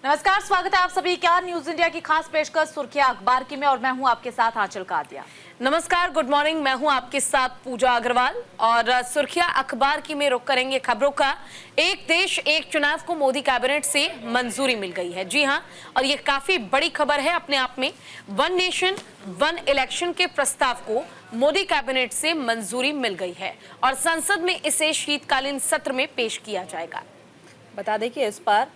नमस्कार, स्वागत है आप सभी का न्यूज इंडिया की खास पेशकश सुर्खियां अखबार की में और मैं हूं आपके साथ आंचल कादिया। नमस्कार, गुड मॉर्निंग। मैं हूं आपके साथ पूजा अग्रवाल और सुर्खियां अखबार की में रुख करेंगे खबरों का। एक देश एक चुनाव को मोदी कैबिनेट से मंजूरी मिल गई है। जी हां, और ये काफी बड़ी खबर है अपने आप में। वन नेशन वन इलेक्शन के प्रस्ताव को मोदी कैबिनेट से मंजूरी मिल गई है और संसद में इसे शीतकालीन सत्र में पेश किया जाएगा। बता दें कि इस पर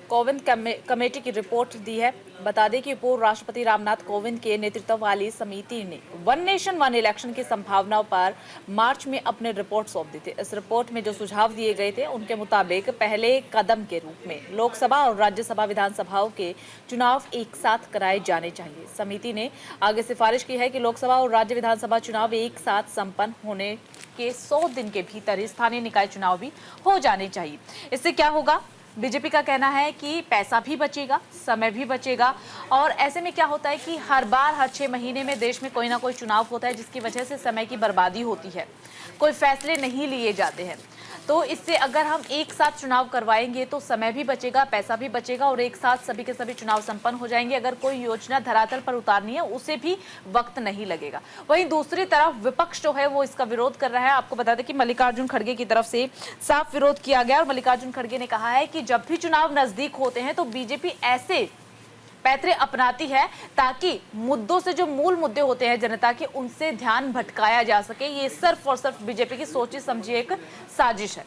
कोविंद कमेटी की रिपोर्ट दी है। बता दें कि पूर्व राष्ट्रपति रामनाथ कोविंद के नेतृत्व वाली समिति ने वन नेशन वन इलेक्शन की संभावनाओं पर मार्च में अपने रिपोर्ट सौंप दी थी। इस रिपोर्ट में जो सुझाव दिए गए थे उनके मुताबिक पहले कदम के रूप में लोकसभा और राज्यसभा विधानसभाओं के चुनाव एक साथ कराए जाने चाहिए। समिति ने आगे सिफारिश की है कि लोकसभा और राज्य विधानसभा चुनाव एक साथ संपन्न होने के 100 दिन के भीतर ही स्थानीय निकाय चुनाव भी हो जाने चाहिए। इससे क्या होगा? बीजेपी का कहना है कि पैसा भी बचेगा, समय भी बचेगा और ऐसे में क्या होता है कि हर बार हर 6 महीने में देश में कोई ना कोई चुनाव होता है जिसकी वजह से समय की बर्बादी होती है, कोई फैसले नहीं लिए जाते हैं। तो इससे अगर हम एक साथ चुनाव करवाएंगे तो समय भी बचेगा, पैसा भी बचेगा और एक साथ सभी के सभी चुनाव संपन्न हो जाएंगे। अगर कोई योजना धरातल पर उतारनी है उसे भी वक्त नहीं लगेगा। वहीं दूसरी तरफ विपक्ष जो है वो इसका विरोध कर रहा है। आपको बता दें कि मल्लिकार्जुन खड़गे की तरफ से साफ विरोध किया गया और मल्लिकार्जुन खड़गे ने कहा है कि जब भी चुनाव नजदीक होते हैं तो बीजेपी ऐसे पैतरे अपनाती है ताकि मुद्दों से जो मूल मुद्दे होते हैं जनता के उनसे ध्यान भटकाया जा सके। ये सिर्फ और सिर्फ बीजेपी की सोची समझी एक साजिश है।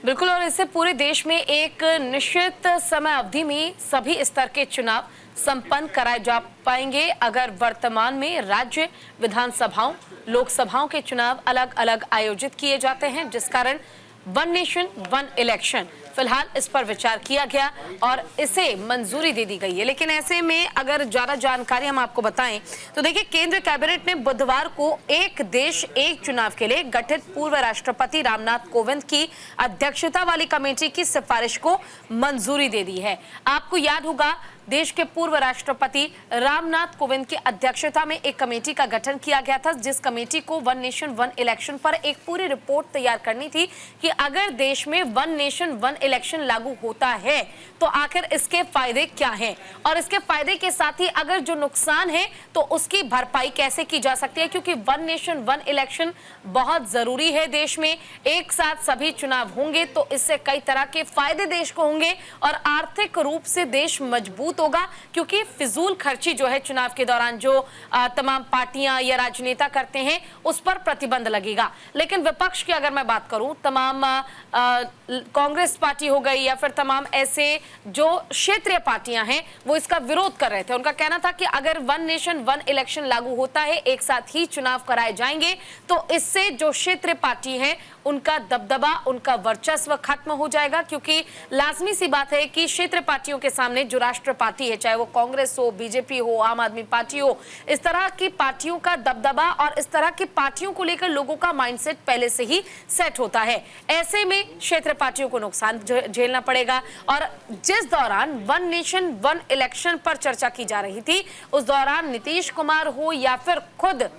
बिल्कुल, और इससे पूरे देश में एक निश्चित समय अवधि में सभी स्तर के चुनाव संपन्न कराए जा पाएंगे। अगर वर्तमान में राज्य विधानसभाओं लोकसभाओं के चुनाव अलग अलग आयोजित किए जाते हैं, जिस कारण वन नेशन वन इलेक्शन फिलहाल इस पर विचार किया गया और इसे मंजूरी दे दी गई है। लेकिन ऐसे में अगर ज्यादा जानकारी हम आपको बताएं तो देखिए, केंद्र कैबिनेट ने बुधवार को एक देश एक चुनाव के लिए गठित पूर्व राष्ट्रपति रामनाथ कोविंद की अध्यक्षता वाली कमेटी की सिफारिश को मंजूरी दे दी है। आपको याद होगा, देश के पूर्व राष्ट्रपति रामनाथ कोविंद की अध्यक्षता में एक कमेटी का गठन किया गया था, जिस कमेटी को वन नेशन वन इलेक्शन पर एक पूरी रिपोर्ट तैयार करनी थी कि अगर देश में वन नेशन वन इलेक्शन लागू होता है तो आखिर इसके फायदे क्या हैं और इसके फायदे के साथ ही अगर जो नुकसान है तो उसकी भरपाई कैसे की जा सकती है, क्योंकि वन नेशन वन इलेक्शन बहुत जरूरी है। देश में एक साथ सभी चुनाव होंगे तो इससे कई तरह के फायदे देश को होंगे और आर्थिक रूप से देश मजबूत होगा, क्योंकि फिजूल खर्ची जो है चुनाव के दौरान जो तमाम पार्टियां या राजनेता करते हैं उस पर प्रतिबंध लगेगा। लेकिन विपक्ष की अगर मैं बात करूं, तमाम कांग्रेस पार्टी हो गई या फिर तमाम ऐसे जो क्षेत्रीय पार्टियां हैं वो इसका विरोध कर रहे थे। उनका कहना था कि अगर वन नेशन वन इलेक्शन लागू होता है, एक साथ ही चुनाव कराए जाएंगे तो इससे जो क्षेत्रीय पार्टी है उनका दबदबा उनका वर्चस्व खत्म हो जाएगा, क्योंकि लाजमी सी बात है कि क्षेत्रीय पार्टियों के सामने जो राष्ट्र पार्टी है, चाहे वो कांग्रेस हो, बीजेपी हो, आम आदमी पार्टी हो, इस तरह की पार्टियों का दबदबा और इस तरह की पार्टियों को लेकर लोगों का माइंडसेट पहले से ही सेट होता है। ऐसे में क्षेत्रीय पार्टियों को नुकसान झेलना पड़ेगा। और जिस दौरान वन नेशन वन इलेक्शन पर चर्चा की जा रही थी उस दौरान नीतीश कुमार हो या फिर खुद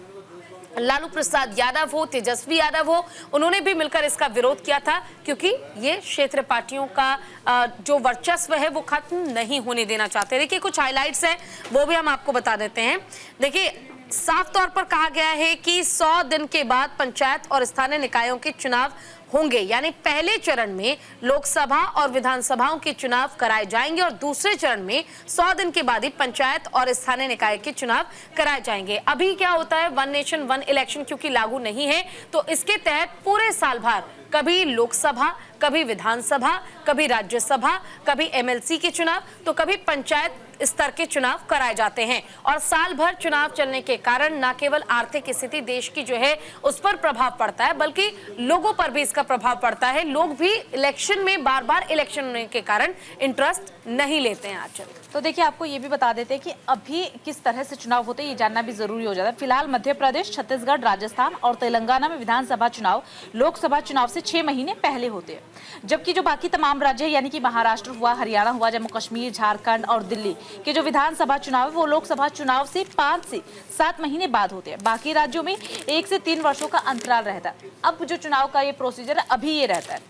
लालू प्रसाद यादव हो, तेजस्वी यादव हो, उन्होंने भी मिलकर इसका विरोध किया था, क्योंकि ये क्षेत्रीय पार्टियों का जो वर्चस्व है वो खत्म नहीं होने देना चाहते। देखिए, कुछ हाइलाइट्स हैं वो भी हम आपको बता देते हैं। देखिए, साफ तौर पर कहा गया है कि 100 दिन के बाद पंचायत और स्थानीय निकायों के चुनाव होंगे, यानी पहले चरण में लोकसभा और विधानसभाओं के चुनाव कराए जाएंगे और दूसरे चरण में 100 दिन के बाद ही पंचायत और स्थानीय निकाय के चुनाव कराए जाएंगे। अभी क्या होता है, वन नेशन वन इलेक्शन क्योंकि लागू नहीं है तो इसके तहत पूरे साल भर कभी लोकसभा, कभी विधानसभा, कभी राज्यसभा, कभी एमएलसी के चुनाव तो कभी पंचायत स्तर के चुनाव कराए जाते हैं। और साल भर चुनाव चलने के कारण न केवल आर्थिक स्थिति देश की जो है उस पर प्रभाव पड़ता है, बल्कि लोगों पर भी इसका प्रभाव पड़ता है। लोग भी इलेक्शन में बार बार इलेक्शन होने के कारण इंटरेस्ट नहीं लेते हैं। आजकल तो देखिए, आपको ये भी बता देते हैं कि अभी किस तरह से चुनाव होते हैं ये जानना भी जरूरी हो जाता है। फिलहाल मध्य प्रदेश, छत्तीसगढ़, राजस्थान और तेलंगाना में विधानसभा चुनाव लोकसभा चुनाव से 6 महीने पहले होते हैं, जबकि जो बाकी तमाम राज्य यानी कि महाराष्ट्र हुआ, हरियाणा हुआ, जम्मू कश्मीर, झारखंड और दिल्ली के जो विधानसभा चुनाव है वो लोकसभा चुनाव से 5 से 7 महीने बाद होते हैं। बाकी राज्यों में 1 से 3 वर्षों का अंतराल रहता है। अब जो चुनाव का ये प्रोसीजर है अभी ये रहता है।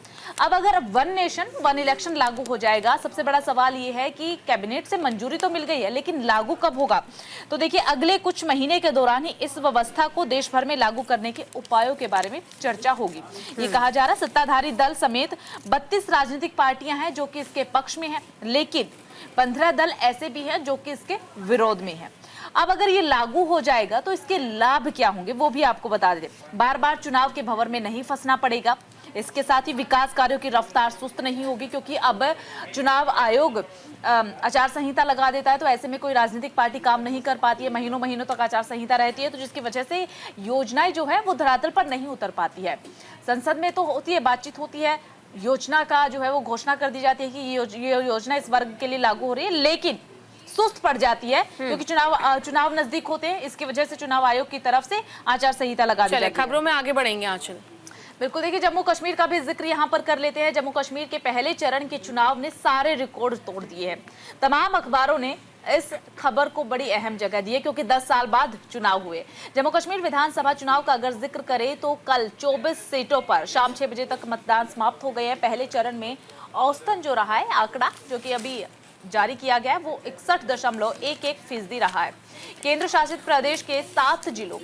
अब अगर वन नेशन वन इलेक्शन लागू हो जाएगा, सबसे बड़ा सवाल ये है कि कैबिनेट से मंजूरी तो मिल गई है, लेकिन लागू कब होगा? तो देखिए, अगले कुछ महीने के दौरान ही इस व्यवस्था को देश भर में लागू करने के उपायों के बारे में चर्चा होगी। ये कहा जा रहा है सत्ताधारी दल समेत 32 राजनीतिक पार्टियां हैं जो कि इसके पक्ष में हैं, लेकिन 15 दल ऐसे भी हैं जो कि इसके विरोध में हैं। अब अगर ये लागू हो जाएगा तो इसके लाभ क्या होंगे वो भी आपको बता दें। बार बार चुनाव के भंवर में नहीं फंसना पड़ेगा। इसके साथ ही विकास कार्यों की रफ्तार सुस्त नहीं होगी, क्योंकि अब चुनाव आयोग आचार संहिता लगा देता है, तो ऐसे में कोई राजनीतिक पार्टी काम नहीं कर पाती है। महीनों महीनों तक आचार संहिता रहती है, तो जिसकी वजह से योजनाएं जो है वो धरातल पर नहीं उतर पाती है। संसद में तो होती है, बातचीत होती है, योजना का जो है वो घोषणा कर दी जाती है कि ये योजना इस वर्ग के लिए लागू हो रही है, लेकिन सुस्त पड़ जाती है क्योंकि चुनाव नजदीक होते हैं। इसकी वजह से चुनाव आयोग की तरफ से आचार संहिता लगा दी जाती है। खबरों में आगे बढ़ेंगे आंचल। बिल्कुल, देखिए जम्मू कश्मीर का भी जिक्र यहाँ पर कर लेते हैं। जम्मू कश्मीर के पहले चरण के चुनाव ने सारे रिकॉर्ड तोड़ दिए हैं। तमाम अखबारों ने इस खबर को बड़ी अहम जगह दी है, क्योंकि 10 साल बाद चुनाव हुए। जम्मू कश्मीर विधानसभा चुनाव का अगर जिक्र करें तो कल 24 सीटों पर शाम 6 बजे तक मतदान समाप्त हो गए हैं। पहले चरण में औसतन जो रहा है आंकड़ा, जो कि अभी जारी किया गया है, वो 61.11% रहा है। केंद्र शासित प्रदेश के 7 जिलों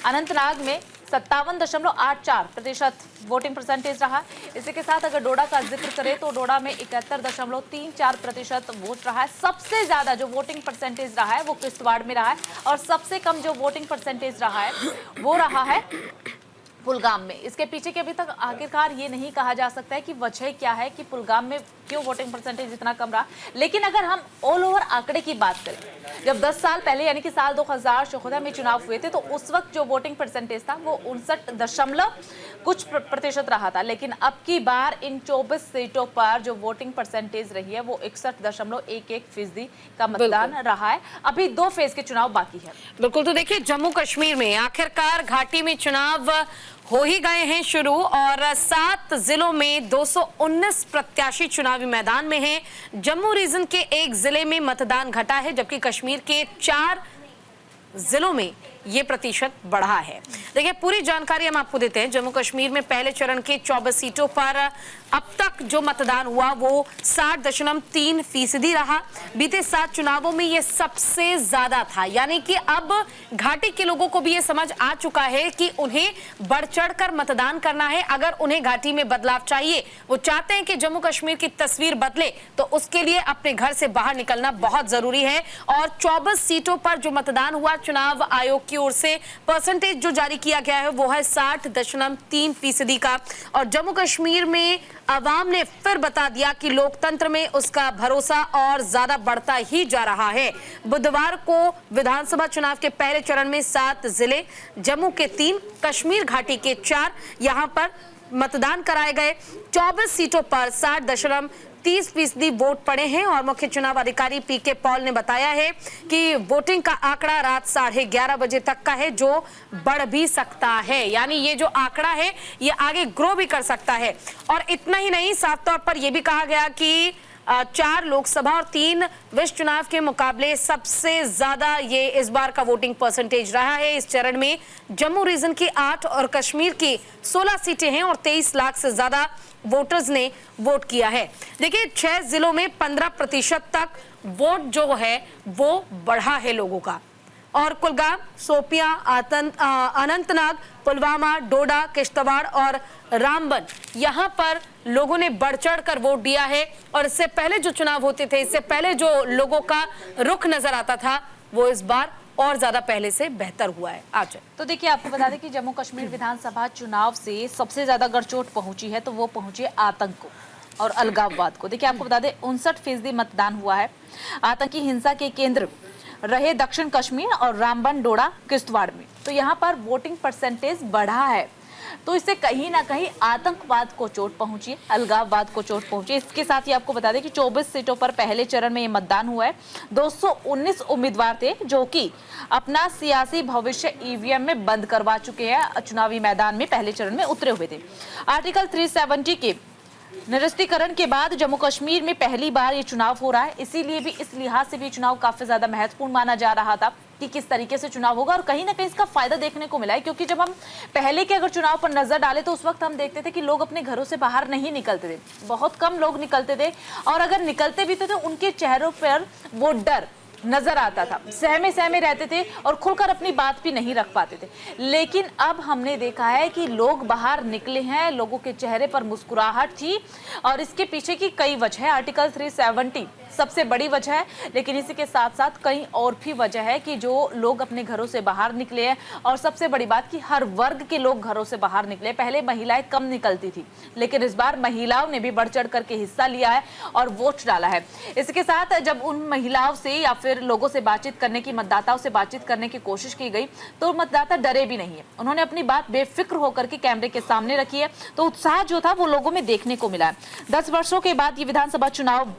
अनंतनाग में 57.84% वोटिंग परसेंटेज रहा। इसी के साथ अगर डोडा का जिक्र करें तो डोडा में 71.34% वोट रहा है। सबसे ज्यादा जो वोटिंग परसेंटेज रहा है वो किश्तवाड़ में रहा है, और सबसे कम जो वोटिंग परसेंटेज रहा है वो रहा है कुलगाम में। इसके पीछे के अभी तक आखिरकार ये नहीं कहा जा सकता है कि वजह क्या है कि कुलगाम में क्यों वोटिंग परसेंटेज इतना कम रहा। लेकिन अगर हम ऑल ओवर आंकड़े की बात करें, जब 10 साल पहले यानी कि साल 2014 में चुनाव हुए थे, तो उस वक्त जो वोटिंग परसेंटेज था वो 59% रहा था। लेकिन अब की बार इन 24 सीटों पर जो वोटिंग परसेंटेज रही है वो 61.11% का मतदान रहा है। अभी 2 फेज के चुनाव बाकी है। बिल्कुल, तो देखिए जम्मू कश्मीर में आखिरकार घाटी में चुनाव हो ही गए हैं शुरू, और 7 जिलों में 219 प्रत्याशी चुनावी मैदान में हैं। जम्मू रीजन के एक जिले में मतदान घटा है, जबकि कश्मीर के 4 जिलों में ये प्रतिशत बढ़ा है। देखिए पूरी जानकारी हम आपको देते हैं। जम्मू कश्मीर में पहले चरण के 24 सीटों पर अब तक जो मतदान हुआ वो 60.3% रहा। बीते 7 चुनावों में ये सबसे ज्यादा था, यानी कि अब घाटी के लोगों को भी ये समझ आ चुका है कि उन्हें बढ़ चढ़कर मतदान करना है। अगर उन्हें घाटी में बदलाव चाहिए, वो चाहते हैं कि जम्मू कश्मीर की तस्वीर बदले, तो उसके लिए अपने घर से बाहर निकलना बहुत जरूरी है। और 24 सीटों पर जो मतदान हुआ, चुनाव आयोग की ओर से परसेंटेज जो जारी किया गया है वो है 60.3% का। और जम्मू कश्मीर में अवाम ने फिर बता दिया कि लोकतंत्र में उसका भरोसा और ज्यादा बढ़ता ही जा रहा है। बुधवार को विधानसभा चुनाव के पहले चरण में 7 जिले, जम्मू के 3, कश्मीर घाटी के 4 यहां पर मतदान कराए गए। 24 सीटों पर 60.30% वोट पड़े हैं। और मुख्य चुनाव अधिकारी पीके पॉल ने बताया है कि वोटिंग का आंकड़ा रात 11:30 बजे तक का है, जो बढ़ भी सकता है। यानी ये जो आंकड़ा है ये आगे ग्रो भी कर सकता है। और इतना ही नहीं, साफ तौर पर यह भी कहा गया कि 4 लोकसभा और 3 विश्व चुनाव के मुकाबले सबसे ज्यादा ये इस बार का वोटिंग परसेंटेज रहा है। इस चरण में जम्मू रीजन की 8 और कश्मीर की 16 सीटें हैं, और 23 लाख से ज्यादा वोटर्स ने वोट किया है। देखिए 6 जिलों में 15% तक वोट जो है वो बढ़ा है लोगों का। और कुलगाम, शोपियां, अनंतनाग, पुलवामा, डोडा, किश्तवाड़ और रामबन, यहाँ पर लोगों ने बढ़ चढ़ कर वोट दिया है। और इससे पहले जो चुनाव होते थे, इससे पहले जो लोगों का रुख नजर आता था, वो इस बार और ज्यादा पहले से बेहतर हुआ है। आज तो देखिए आपको बता दें कि जम्मू कश्मीर विधानसभा चुनाव से सबसे ज्यादा अगर चोट पहुंची है तो वो पहुंची है आतंक को और अलगाववाद को। देखिए आपको बता दें 59% मतदान हुआ है। आतंकी हिंसा के केंद्र रहे दक्षिण कश्मीर और रामबन, डोडा, किश्तवाड़ में, तो यहाँ पर वोटिंग परसेंटेज बढ़ा है। तो इससे कहीं ना कहीं आतंकवाद को चोट पहुंची है, अलगाववाद को चोट पहुंची है। इसके साथ ही आपको बता दें कि 24 सीटों पर पहले चरण में ये मतदान हुआ है। 219 उम्मीदवार थे जो कि अपना सियासी भविष्य ईवीएम में बंद करवा चुके हैं, चुनावी मैदान में पहले चरण में उतरे हुए थे। आर्टिकल 370 के निरस्तीकरण के बाद जम्मू कश्मीर में पहली बार ये चुनाव हो रहा है, इसीलिए भी इस लिहाज से भी चुनाव काफी ज्यादा महत्वपूर्ण माना जा रहा था। कि किस तरीके से चुनाव होगा, और कहीं ना कहीं इसका फायदा देखने को मिला है। क्योंकि जब हम पहले के अगर चुनाव पर नजर डालें तो उस वक्त हम देखते थे कि लोग अपने घरों से बाहर नहीं निकलते थे, बहुत कम लोग निकलते थे, और अगर निकलते भी थे तो उनके चेहरों पर वो डर नजर आता था, सहमे सहमे रहते थे और खुलकर अपनी बात भी नहीं रख पाते थे। लेकिन अब हमने देखा है कि लोग बाहर निकले हैं, लोगों के चेहरे पर मुस्कुराहट थी, और इसके पीछे की कई वजह है। आर्टिकल 370 सबसे बड़ी वजह है, लेकिन इसी के साथ साथ कई और भी वजह है कि जो लोग अपने घरों से बाहर निकले हैं, और सबसे बड़ी बात कि हर वर्ग के लोग घरों से बाहर निकले। पहले महिलाएं कम निकलती थी, लेकिन इस बार महिलाओं ने भी बढ़ चढ़ करके हिस्सा लिया है और वोट डाला है। इसके साथ जब उन महिलाओं से या फिर लोगों से बातचीत करने की, मतदाताओं से बातचीत करने की कोशिश की गई तो मतदाता डरे भी नहीं है, उन्होंने अपनी बात बेफिक्र होकर के कैमरे के सामने रखी है। तो उत्साह जो था वो लोगों में देखने को मिला है। 10 वर्षों के बाद ये विधानसभा चुनाव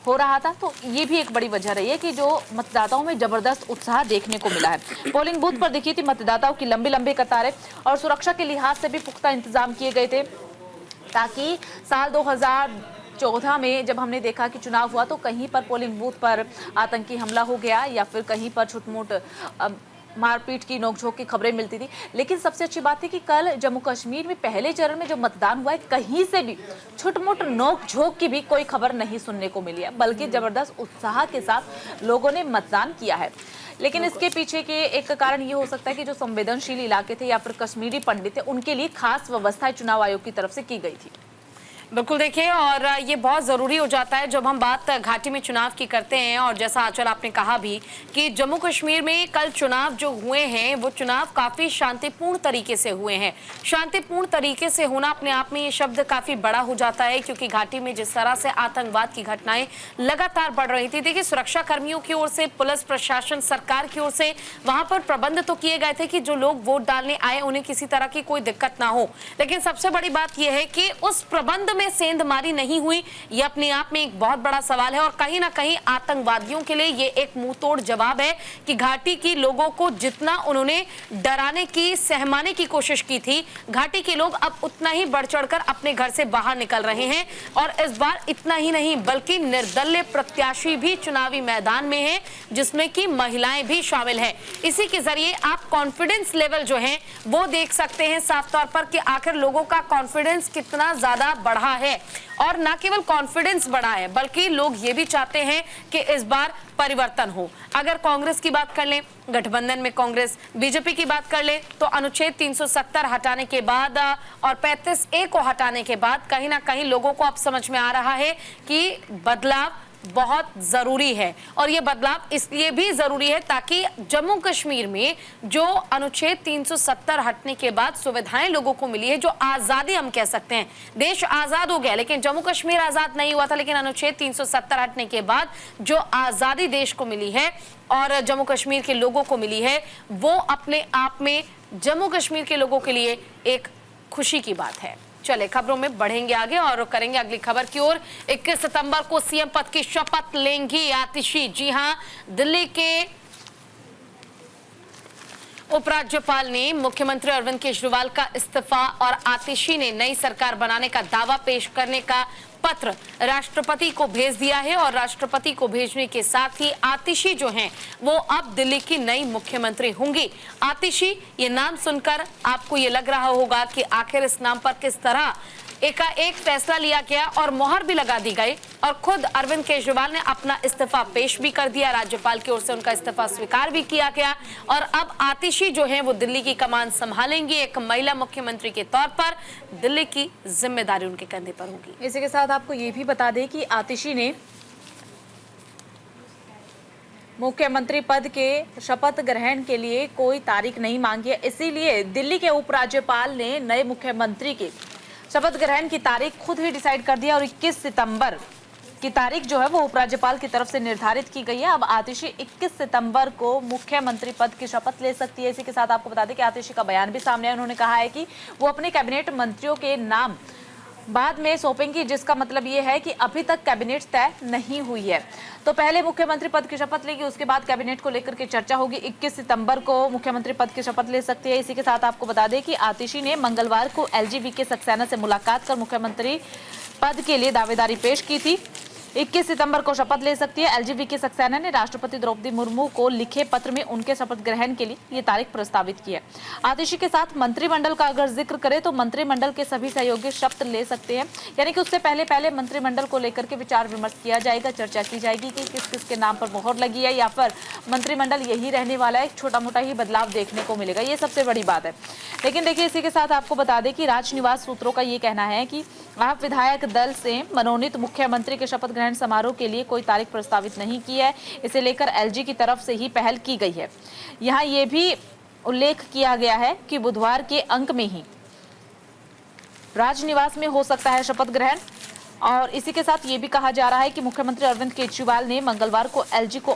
हो रहा था, तो ये भी एक बड़ी वजह रही है कि जो मतदाताओं में जबरदस्त उत्साह देखने को मिला है। पोलिंग बूथ पर देखी थी मतदाताओं की लंबी लंबी कतारें, और सुरक्षा के लिहाज से भी पुख्ता इंतजाम किए गए थे, ताकि साल 2014 में जब हमने देखा कि चुनाव हुआ तो कहीं पर पोलिंग बूथ पर आतंकी हमला हो गया या फिर कहीं पर छुटमुट मारपीट की, नोकझोंक की खबरें मिलती थी। लेकिन सबसे अच्छी बात थी कि कल जम्मू कश्मीर में पहले चरण में जो मतदान हुआ है, कहीं से भी छुटमुट नोकझोंक की भी कोई खबर नहीं सुनने को मिली है, बल्कि जबरदस्त उत्साह के साथ लोगों ने मतदान किया है। लेकिन इसके पीछे के एक कारण ये हो सकता है कि जो संवेदनशील इलाके थे या फिर कश्मीरी पंडित थे, उनके लिए खास व्यवस्थाएं चुनाव आयोग की तरफ से की गई थी। बिल्कुल देखिए, और ये बहुत ज़रूरी हो जाता है जब हम बात घाटी में चुनाव की करते हैं। और जैसा आंचल आपने कहा भी कि जम्मू कश्मीर में कल चुनाव जो हुए हैं वो चुनाव काफ़ी शांतिपूर्ण तरीके से हुए हैं। शांतिपूर्ण तरीके से होना अपने आप में ये शब्द काफ़ी बड़ा हो जाता है, क्योंकि घाटी में जिस तरह से आतंकवाद की घटनाएं लगातार बढ़ रही थी। देखिए, सुरक्षा कर्मियों की ओर से, पुलिस प्रशासन, सरकार की ओर से वहाँ पर प्रबंध तो किए गए थे कि जो लोग वोट डालने आए उन्हें किसी तरह की कोई दिक्कत ना हो। लेकिन सबसे बड़ी बात यह है कि उस प्रबंध में सेंधमारी नहीं हुई, ये अपने आप में एक बहुत बड़ा सवाल है। और कहीं ना कहीं आतंकवादियों के लिए ये एक मुंह तोड़ जवाब है कि घाटी की लोगों को जितना उन्होंने डराने की, सहमाने की कोशिश की थी, घाटी के लोग अब उतना ही बढ़ चढ़कर अपने घर से बाहर निकल रहे हैं। और इस बार इतना ही नहीं बल्कि निर्दलीय प्रत्याशी भी चुनावी मैदान में है, जिसमें कि महिलाएं भी शामिल है। इसी के जरिए आप कॉन्फिडेंस लेवल जो है वो देख सकते हैं साफ तौर पर कि आखिर लोगों का कॉन्फिडेंस कितना ज्यादा बढ़ा है। और ना केवल कॉन्फिडेंस बढ़ा है बल्कि लोग ये भी चाहते हैं कि इस बार परिवर्तन हो। अगर कांग्रेस की बात कर लें, गठबंधन में कांग्रेस बीजेपी की बात कर ले, तो अनुच्छेद 370 हटाने के बाद और 35A को हटाने के बाद कहीं ना कहीं लोगों को अब समझ में आ रहा है कि बदलाव बहुत जरूरी है। और ये बदलाव इसलिए भी जरूरी है ताकि जम्मू कश्मीर में जो अनुच्छेद 370 हटने के बाद सुविधाएं लोगों को मिली है, जो आजादी हम कह सकते हैं, देश आजाद हो गया लेकिन जम्मू कश्मीर आजाद नहीं हुआ था, लेकिन अनुच्छेद 370 हटने के बाद जो आजादी देश को मिली है और जम्मू कश्मीर के लोगों को मिली है, वो अपने आप में जम्मू कश्मीर के लोगों के लिए एक खुशी की बात है। चले खबरों में बढ़ेंगे आगे और करेंगे अगली खबर की ओर। 21 सितंबर को सीएम पद की शपथ लेंगी आतिशी। जी हां, दिल्ली के उपराज्यपाल ने मुख्यमंत्री अरविंद केजरीवाल का इस्तीफा और आतिशी ने नई सरकार बनाने का दावा पेश करने का पत्र राष्ट्रपति को भेज दिया है। और राष्ट्रपति को भेजने के साथ ही आतिशी जो हैं वो अब दिल्ली की नई मुख्यमंत्री होंगी। आतिशी, ये नाम सुनकर आपको ये लग रहा होगा कि आखिर इस नाम पर किस तरह एकाएक फैसला लिया गया और मोहर भी लगा दी गई। और खुद अरविंद केजरीवाल ने अपना इस्तीफा पेश भी कर दिया, राज्यपाल की ओर से उनका इस्तीफा स्वीकार भी किया गया। और अब आतिशी जो है वो दिल्ली की कमान संभालेंगी। एक महिला मुख्यमंत्री के तौर पर दिल्ली की जिम्मेदारी उनके कंधे पर होगी। इसी के साथ आपको ये भी बता दें कि आतिशी ने मुख्यमंत्री पद के शपथ ग्रहण के लिए कोई तारीख नहीं मांगी है, इसीलिए दिल्ली के उपराज्यपाल ने नए मुख्यमंत्री के शपथ ग्रहण की तारीख खुद ही डिसाइड कर दिया और 21 सितंबर की तारीख जो है वो उपराज्यपाल की तरफ से निर्धारित की गई है। अब आतिशी 21 सितंबर को मुख्यमंत्री पद की शपथ ले सकती है। इसी के साथ आपको बता दें कि आतिशी का बयान भी सामने है। उन्होंने कहा है कि वो अपने कैबिनेट मंत्रियों के नाम बाद में सौंपेंगी, जिसका मतलब ये है कि अभी तक कैबिनेट तय नहीं हुई है। तो पहले मुख्यमंत्री पद की शपथ लेगी, उसके बाद कैबिनेट को लेकर के चर्चा होगी। 21 सितंबर को मुख्यमंत्री पद की शपथ ले सकती है। इसी के साथ आपको बता दें कि आतिशी ने मंगलवार को LGV के सक्सेना से मुलाकात कर मुख्यमंत्री पद के लिए दावेदारी पेश की थी। 21 सितंबर को शपथ ले सकती है। एलजीबी सक्सेना ने राष्ट्रपति द्रौपदी मुर्मू को लिखे पत्र में उनके शपथ ग्रहण के लिए ये तारीख प्रस्तावित की है। आतिशी के साथ मंत्रिमंडल का अगर जिक्र करें तो मंत्रिमंडल के सभी सहयोगी शपथ ले सकते हैं, यानी कि उससे पहले मंत्रिमंडल को लेकर के विचार विमर्श किया जाएगा, चर्चा की जाएगी कि किस किस के नाम पर मोहर लगी है या फिर मंत्रिमंडल यही रहने वाला है, एक छोटा मोटा ही बदलाव देखने को मिलेगा। ये सबसे बड़ी बात है। लेकिन देखिए, इसी के साथ आपको बता दें कि राजनिवास सूत्रों का ये कहना है कि आप विधायक दल से मनोनीत मुख्यमंत्री के शपथ ग्रहण समारोह के लिए कोई तारीख प्रस्तावित नहीं की है। इसे लेकर एलजी की तरफ से ही पहल की गई है। यहाँ ये भी उल्लेख किया गया है कि बुधवार के अंक में ही राजनिवास में हो सकता है शपथ ग्रहण। और इसी के साथ ये भी कहा जा रहा है कि मुख्यमंत्री अरविंद केजरीवाल ने मंगलवार को एलजी को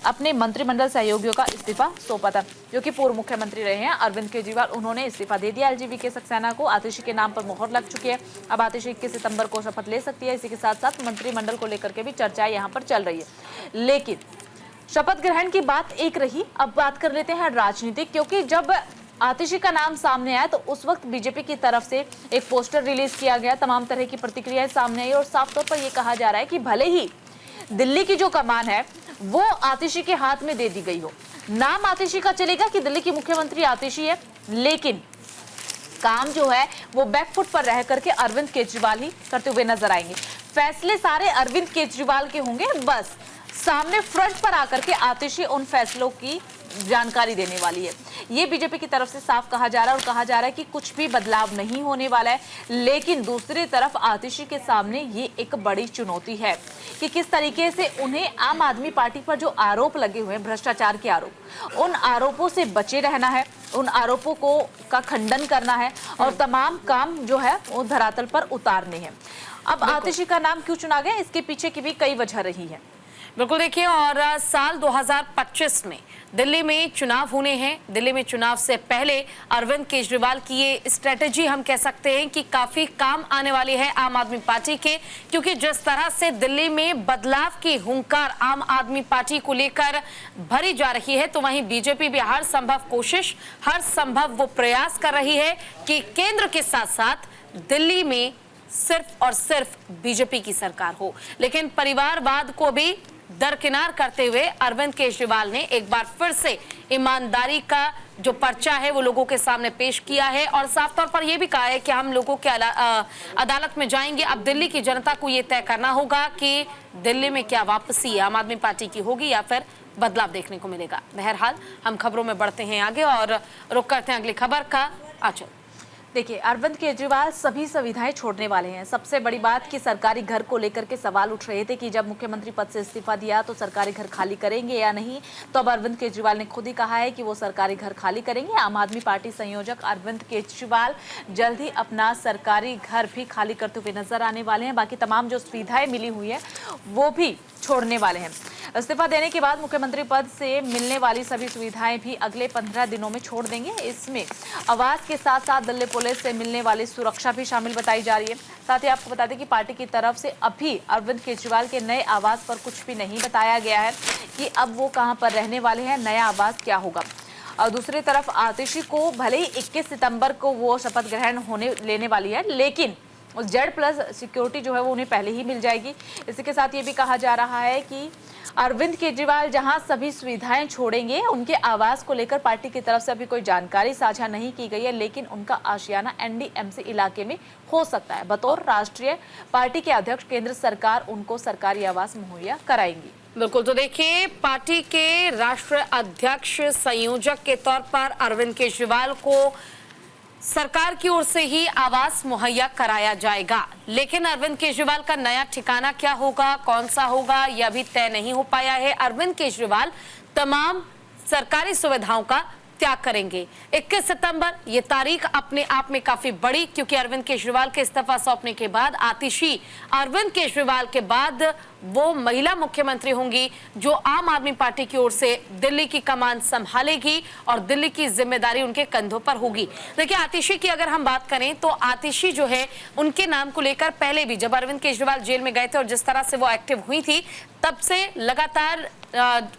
अपने मंत्रिमंडल सहयोगियों का इस्तीफा सौंपा था, जो कि पूर्व मुख्यमंत्री रहे हैं अरविंद केजरीवाल। उन्होंने इस्तीफा दे दिया एलजीबी सक्सेना को। आतिशी के नाम पर मोहर लग चुकी है। अब आतिशी 21 सितंबर को शपथ ले सकती है। इसी के साथ साथ मंत्रिमंडल को लेकर के भी चर्चाएं यहाँ पर चल रही है। लेकिन शपथ ग्रहण की बात एक रही, अब बात कर लेते हैं राजनीतिक, क्योंकि जब आतिशी का नाम सामने आया तो उस वक्त बीजेपी की तरफ से एक पोस्टर रिलीज किया गया, तमाम तरह की प्रतिक्रियाएं सामने आई और साफ तौर पर यह कहा जा रहा है कि भले ही दिल्ली की जो कमान है वो आतिशी के हाथ में दे दी गई हो, नाम आतिशी का चलेगा कि दिल्ली की मुख्यमंत्री आतिशी है, लेकिन काम जो है वो बैकफुट पर रह करके अरविंद केजरीवाल ही करते हुए नजर आएंगे। फैसले सारे अरविंद केजरीवाल के होंगे, बस सामने फ्रंट पर आकर के आतिशी उन फैसलों की जानकारी देने वाली है। ये बीजेपी की तरफ से साफ कहा जा रहा है और कहा जा रहा है कि कुछ भी बदलाव नहीं होने वाला है। लेकिन दूसरी तरफ आतिशी के सामने ये एक बड़ी चुनौती है कि किस तरीके से उन्हें आम आदमी पार्टी पर जो आरोप लगे हुए हैं, भ्रष्टाचार के आरोप, उन आरोपों से बचे रहना है, उन आरोपों का खंडन करना है और तमाम काम जो है वो धरातल पर उतारने हैं। अब आतिशी का नाम क्यों चुना गया, इसके पीछे की भी कई वजह रही है। बिल्कुल देखिए, और साल 2025 में दिल्ली में चुनाव होने हैं। दिल्ली में चुनाव से पहले अरविंद केजरीवाल की ये स्ट्रेटेजी हम कह सकते हैं कि काफी काम आने वाली है आम आदमी पार्टी के, क्योंकि जिस तरह से दिल्ली में बदलाव की हुंकार आम आदमी पार्टी को लेकर भरी जा रही है, तो वहीं बीजेपी भी हर संभव कोशिश, हर संभव वो प्रयास कर रही है कि केंद्र के साथ साथ दिल्ली में सिर्फ और सिर्फ बीजेपी की सरकार हो। लेकिन परिवारवाद को भी दरकिनार करते हुए अरविंद केजरीवाल ने एक बार फिर से ईमानदारी का जो पर्चा है वो लोगों के सामने पेश किया है और साफ तौर पर यह भी कहा है कि हम लोगों के अदालत में जाएंगे। अब दिल्ली की जनता को ये तय करना होगा कि दिल्ली में क्या वापसी आम आदमी पार्टी की होगी या फिर बदलाव देखने को मिलेगा। बहरहाल हम खबरों में बढ़ते हैं आगे और रुक करते हैं अगली खबर का। आचल देखिए, अरविंद केजरीवाल सभी सुविधाएं छोड़ने वाले हैं। सबसे बड़ी बात कि सरकारी घर को लेकर के सवाल उठ रहे थे कि जब मुख्यमंत्री पद से इस्तीफा दिया तो सरकारी घर खाली करेंगे या नहीं, तो अब अरविंद केजरीवाल ने खुद ही कहा है कि वो सरकारी घर खाली करेंगे। आम आदमी पार्टी संयोजक अरविंद केजरीवाल जल्द ही अपना सरकारी घर भी खाली करते हुए नजर आने वाले हैं। बाकी तमाम जो सुविधाएं मिली हुई है वो भी छोड़ने वाले हैं। इस्तीफा देने के बाद मुख्यमंत्री पद से मिलने वाली सभी सुविधाएं भी अगले 15 दिनों में छोड़ देंगे। इसमें आवास के साथ साथ दिल्ली पुलिस से मिलने वाली सुरक्षा भी शामिल बताई जा रही है। साथ ही आपको बता दें कि पार्टी की तरफ से अभी अरविंद केजरीवाल के नए आवास पर कुछ भी नहीं बताया गया है कि अब वो कहां पर रहने वाले हैं, नया आवास क्या होगा। और दूसरी तरफ आतिशी को भले ही 21 सितंबर को वो शपथ ग्रहण लेने वाली है, लेकिन Z+ सिक्योरिटी जो है वो उन्हें पहले ही मिल जाएगी। इसी के साथ ये भी कहा जा रहा है कि अरविंद केजरीवाल जहां सभी सुविधाएं छोड़ेंगे, उनके आवास को लेकर पार्टी की तरफ से अभी कोई जानकारी साझा नहीं की गई है, लेकिन उनका आशियाना NDMC इलाके में हो सकता है। बतौर राष्ट्रीय पार्टी के अध्यक्ष केंद्र सरकार उनको सरकारी आवास मुहैया कराएंगी। बिल्कुल, तो देखिए, पार्टी के राष्ट्रीय अध्यक्ष संयोजक के तौर पर अरविंद केजरीवाल को सरकार की ओर से ही आवास मुहैया कराया जाएगा। लेकिन अरविंद केजरीवाल का नया ठिकाना क्या होगा, कौन सा होगा, यह अभी तय नहीं हो पाया है। अरविंद केजरीवाल तमाम सरकारी सुविधाओं का त्याग करेंगे। 21 सितंबर ये तारीख अपने आप में काफी बड़ी, क्योंकि अरविंद केजरीवाल के इस्तीफा सौंपने के बाद आतिशी अरविंद केजरीवाल के बाद वो महिला मुख्यमंत्री होंगी जो आम आदमी पार्टी की ओर से दिल्ली की कमान संभालेगी और दिल्ली की जिम्मेदारी उनके कंधों पर होगी। देखिए, आतिशी की अगर हम बात करें तो आतिशी जो है उनके नाम को लेकर पहले भी जब अरविंद केजरीवाल जेल में गए थे और जिस तरह से वो एक्टिव हुई थी, तब से लगातार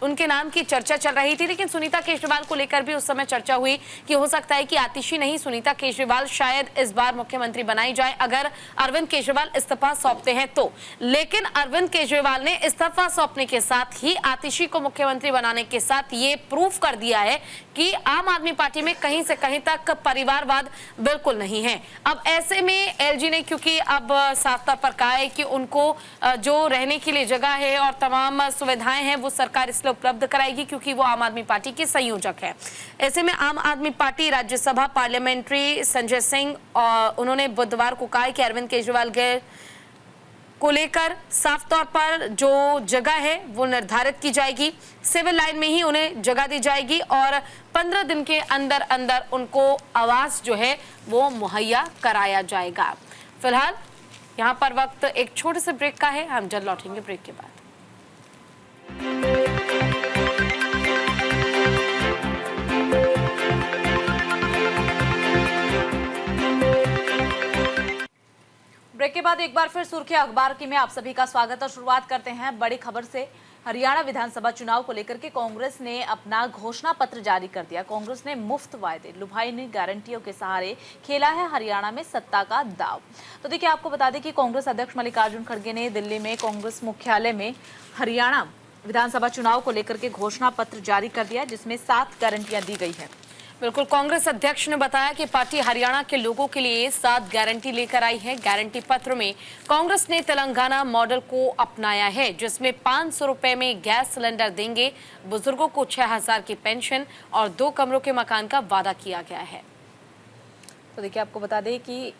उनके नाम की चर्चा चल रही थी। लेकिन सुनीता केजरीवाल को लेकर भी उस समय चर्चा हुई कि हो सकता है कि आतिशी नहीं, सुनीता केजरीवाल शायद इस बार मुख्यमंत्री बनाई जाए अगर अरविंद केजरीवाल इस्तीफा सौंपते हैं तो। लेकिन अरविंद केजरीवाल ने इस्तीफा सौंपने के साथ ही आतिशी को मुख्यमंत्री बनाने के साथ ये प्रूफ कर दिया है कि आम आदमी पार्टी में कहीं से कहीं तक परिवारवाद बिल्कुल नहीं है। अब ऐसे में एलजी ने क्योंकि अब साफ तौर पर कहा है कि उनको जो रहने के लिए जगह है और तमाम सुविधाएं हैं वो सरकार इसलिए उपलब्ध कराएगी क्योंकि वो आम आदमी पार्टी के संयोजक है। ऐसे में आम आदमी पार्टी राज्यसभा पार्लियामेंट्री संजय सिंह उन्होंने बुधवार को कहा कि अरविंद केजरीवाल को लेकर साफ तौर पर जो जगह है वो निर्धारित की जाएगी, सिविल लाइन में ही उन्हें जगह दी जाएगी और 15 दिन के अंदर अंदर उनको आवास जो है वो मुहैया कराया जाएगा। फिलहाल यहाँ पर वक्त एक छोटे से ब्रेक का है, हम जल्द लौटेंगे ब्रेक के बाद। ब्रेक के बाद एक बार फिर सुर्खियां अखबार की में आप सभी का स्वागत और शुरुआत करते हैं बड़ी खबर से। हरियाणा विधानसभा चुनाव को लेकर के कांग्रेस ने अपना घोषणा पत्र जारी कर दिया। कांग्रेस ने मुफ्त वायदे, लुभाई गारंटियों के सहारे खेला है हरियाणा में सत्ता का दाव। तो देखिए, आपको बता दें कि कांग्रेस अध्यक्ष मल्लिकार्जुन खड़गे ने दिल्ली में कांग्रेस मुख्यालय में हरियाणा विधानसभा चुनाव को लेकर के घोषणा पत्र जारी कर दिया, जिसमें 7 गारंटियां दी गई है। बिल्कुल, कांग्रेस अध्यक्ष ने बताया कि पार्टी हरियाणा के लोगों के लिए 7 गारंटी लेकर आई है। गारंटी पत्र में कांग्रेस ने तेलंगाना मॉडल को अपनाया है, जिसमें 500 रुपए में गैस सिलेंडर देंगे, बुजुर्गों को 6000 की पेंशन और 2 कमरों के मकान का वादा किया गया है। तो देखिए, आपको बता दें कि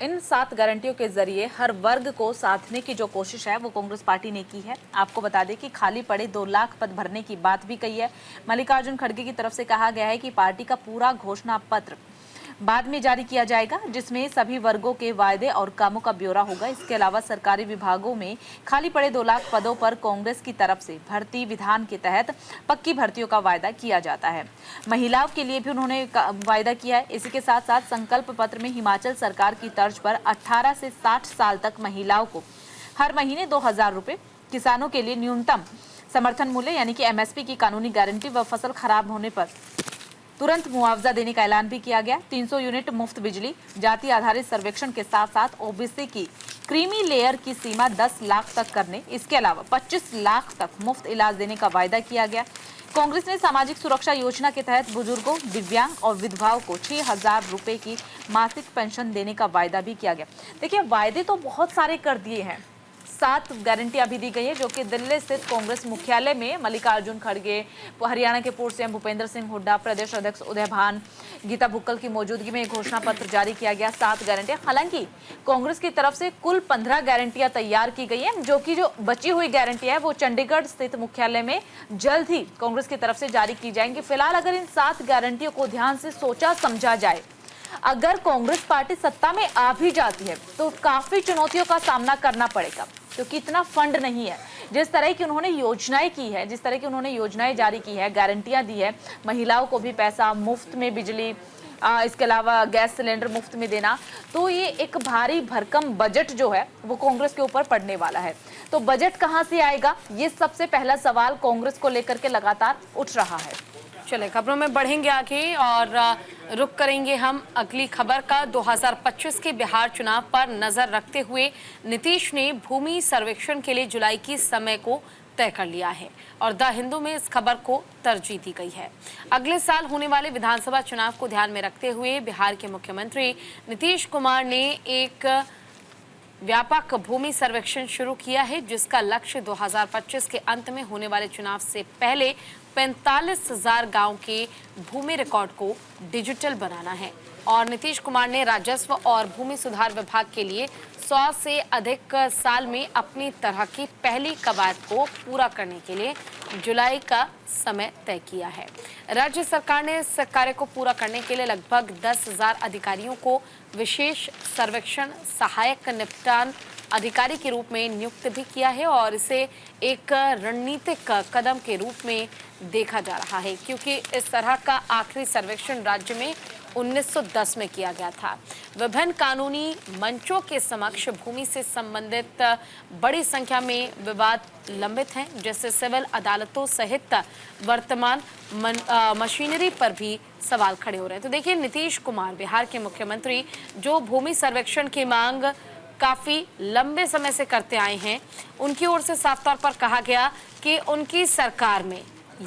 इन 7 गारंटियों के जरिए हर वर्ग को साधने की जो कोशिश है वो कांग्रेस पार्टी ने की है। आपको बता दें कि खाली पड़े 2 लाख पद भरने की बात भी कही है। मल्लिकार्जुन खड़गे की तरफ से कहा गया है कि पार्टी का पूरा घोषणा पत्र बाद में जारी किया जाएगा, जिसमें सभी वर्गों के वायदे और कामों का ब्यौरा होगा। इसके अलावा सरकारी विभागों में खाली पड़े 2 लाख पदों पर कांग्रेस की तरफ से भर्ती विधान के तहत पक्की भर्तियों का वायदा किया जाता है। महिलाओं के लिए भी उन्होंने वायदा किया है। इसी के साथ साथ संकल्प पत्र में हिमाचल सरकार की तर्ज पर 18 से 60 साल तक महिलाओं को हर महीने 2000 रुपए, किसानों के लिए न्यूनतम समर्थन मूल्य यानी कि MSP की कानूनी गारंटी व फसल खराब होने पर तुरंत मुआवजा देने का ऐलान भी किया गया। 300 यूनिट मुफ्त बिजली, जाति आधारित सर्वेक्षण के साथ साथ OBC की क्रीमी लेयर की सीमा 10 लाख तक करने, इसके अलावा 25 लाख तक मुफ्त इलाज देने का वायदा किया गया। कांग्रेस ने सामाजिक सुरक्षा योजना के तहत बुजुर्गों, दिव्यांग और विधवाओं को 6000 रुपए की मासिक पेंशन देने का वायदा भी किया गया। देखिए, वायदे तो बहुत सारे कर दिए हैं। 7 गारंटी अभी दी गई है, जो कि दिल्ली स्थित कांग्रेस मुख्यालय में मल्लिकार्जुन खड़गे, हरियाणा के पूर्व सीएम भूपेंद्र सिंह हुड्डा, प्रदेश अध्यक्ष उदय भान, गीता बुक्कल की मौजूदगी में घोषणा पत्र जारी किया गया। 7 गारंटियां, हालांकि कांग्रेस की तरफ से कुल 15 गारंटियां तैयार की गई है, जो कि जो बची हुई गारंटी है वो चंडीगढ़ स्थित मुख्यालय में जल्द ही कांग्रेस की तरफ से जारी की जाएंगी। फिलहाल अगर इन 7 गारंटियों को ध्यान से सोचा समझा जाए, अगर कांग्रेस पार्टी सत्ता में आ भी जाती है तो काफी चुनौतियों का सामना करना पड़ेगा, क्योंकि इतना फंड नहीं है। जिस तरह की उन्होंने योजनाएं की है, जिस तरह की उन्होंने योजनाएं जारी की है, गारंटियां दी है, महिलाओं को भी पैसा मुफ्त में बिजली, इसके अलावा गैस सिलेंडर मुफ्त में देना, तो ये एक भारी भरकम बजट जो है वो कांग्रेस के ऊपर पड़ने वाला है। तो बजट कहां से आएगा, ये सबसे पहला सवाल कांग्रेस को लेकर के लगातार उठ रहा है। चले खबरों में बढ़ेंगे आगे और रुक करेंगे हम अगली खबर का। 2025 के बिहार चुनाव पर नजर रखते हुए नीतीश ने भूमि सर्वेक्षण के लिए जुलाई की समय को तय कर लिया है और द हिंदू में इस खबर को तरजीह दी गई है। अगले साल होने वाले विधानसभा चुनाव को ध्यान में रखते हुए बिहार के मुख्यमंत्री नीतीश कुमार ने एक व्यापक भूमि सर्वेक्षण शुरू किया है, जिसका लक्ष्य 2025 के अंत में होने वाले चुनाव से पहले 45,000 गांव के भूमि रिकॉर्ड को डिजिटल बनाना है। और नीतीश कुमार ने राजस्व और भूमि सुधार विभाग के लिए 100 से अधिक साल में अपनी तरह की पहली कवायद को पूरा करने के लिए जुलाई का समय तय किया है। राज्य सरकार ने इस कार्य को पूरा करने के लिए लगभग 10,000 अधिकारियों को विशेष सर्वेक्षण, सहायक निपटान अधिकारी के रूप में नियुक्त भी किया है और इसे एक रणनीतिक कदम के रूप में देखा जा रहा है, क्योंकि इस तरह का आखिरी सर्वेक्षण राज्य में 1910 में किया गया था। विभिन्न कानूनी मंचों के समक्ष भूमि से संबंधित बड़ी संख्या में विवाद लंबित हैं, जैसे सिविल अदालतों सहित वर्तमान मशीनरी पर भी सवाल खड़े हो रहे हैं। तो देखिए, नीतीश कुमार बिहार के मुख्यमंत्री जो भूमि सर्वेक्षण की मांग काफी लंबे समय से करते आए हैं, उनकी ओर से साफ तौर पर कहा गया कि उनकी सरकार में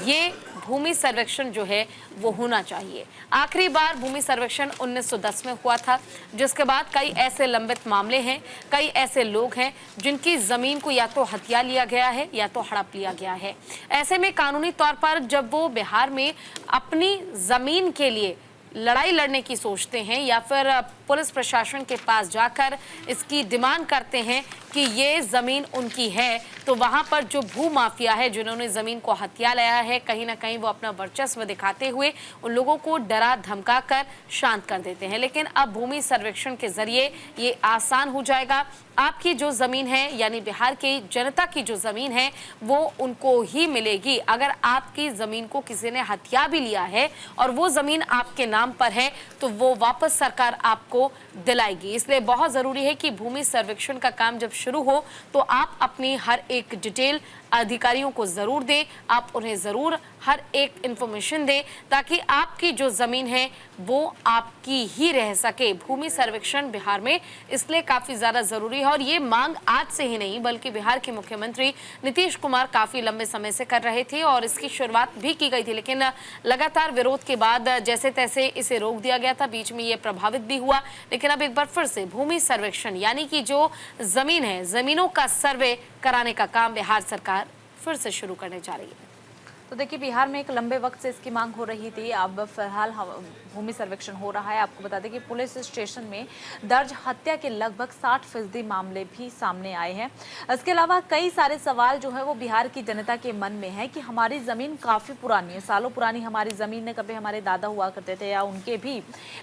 ये भूमि सर्वेक्षण जो है वो होना चाहिए। आखिरी बार भूमि सर्वेक्षण 1910 में हुआ था, जिसके बाद कई ऐसे लंबित मामले हैं, कई ऐसे लोग हैं जिनकी जमीन को या तो हथिया लिया गया है या तो हड़प लिया गया है। ऐसे में कानूनी तौर पर जब वो बिहार में अपनी जमीन के लिए लड़ाई लड़ने की सोचते हैं या फिर पुलिस प्रशासन के पास जाकर इसकी डिमांड करते हैं कि ये ज़मीन उनकी है, तो वहाँ पर जो भू माफिया है जिन्होंने ज़मीन को हथिया लिया है, कहीं ना कहीं वो अपना वर्चस्व दिखाते हुए उन लोगों को डरा धमका कर शांत कर देते हैं। लेकिन अब भूमि सर्वेक्षण के जरिए ये आसान हो जाएगा। आपकी जो ज़मीन है, यानी बिहार की जनता की जो ज़मीन है, वो उनको ही मिलेगी। अगर आपकी ज़मीन को किसी ने हथिया भी लिया है और वो ज़मीन आपके नाम पर है, तो वो वापस सरकार आपको दिलाएगी। इसलिए बहुत ज़रूरी है कि भूमि सर्वेक्षण का काम जब शुरू हो तो आप अपनी हर एक डिटेल अधिकारियों को ज़रूर दें, आप उन्हें ज़रूर हर एक इन्फॉर्मेशन दें, ताकि आपकी जो ज़मीन है वो आपकी ही रह सके। भूमि सर्वेक्षण बिहार में इसलिए काफ़ी ज़्यादा ज़रूरी है और ये मांग आज से ही नहीं बल्कि बिहार के मुख्यमंत्री नीतीश कुमार काफ़ी लंबे समय से कर रहे थे और इसकी शुरुआत भी की गई थी, लेकिन लगातार विरोध के बाद जैसे तैसे इसे रोक दिया गया था। बीच में ये प्रभावित भी हुआ, लेकिन अब एक बार फिर से भूमि सर्वेक्षण यानी कि जो ज़मीन है, ज़मीनों का सर्वे कराने का काम बिहार सरकार फिर से शुरू करने जा रही है। तो देखिए, बिहार में एक लंबे वक्त से इसकी मांग हो रही थी, अब फिलहाल भूमि सर्वेक्षण हो रहा है। आपको बता दें कि पुलिस स्टेशन में दर्ज हत्या के लगभग 60% मामले भी सामने आए हैं। इसके अलावा कई सारे सवाल जो है वो बिहार की जनता के मन में है कि हमारी ज़मीन काफ़ी पुरानी है, सालों पुरानी हमारी ज़मीन है। कभी हमारे दादा हुआ करते थे या उनके भी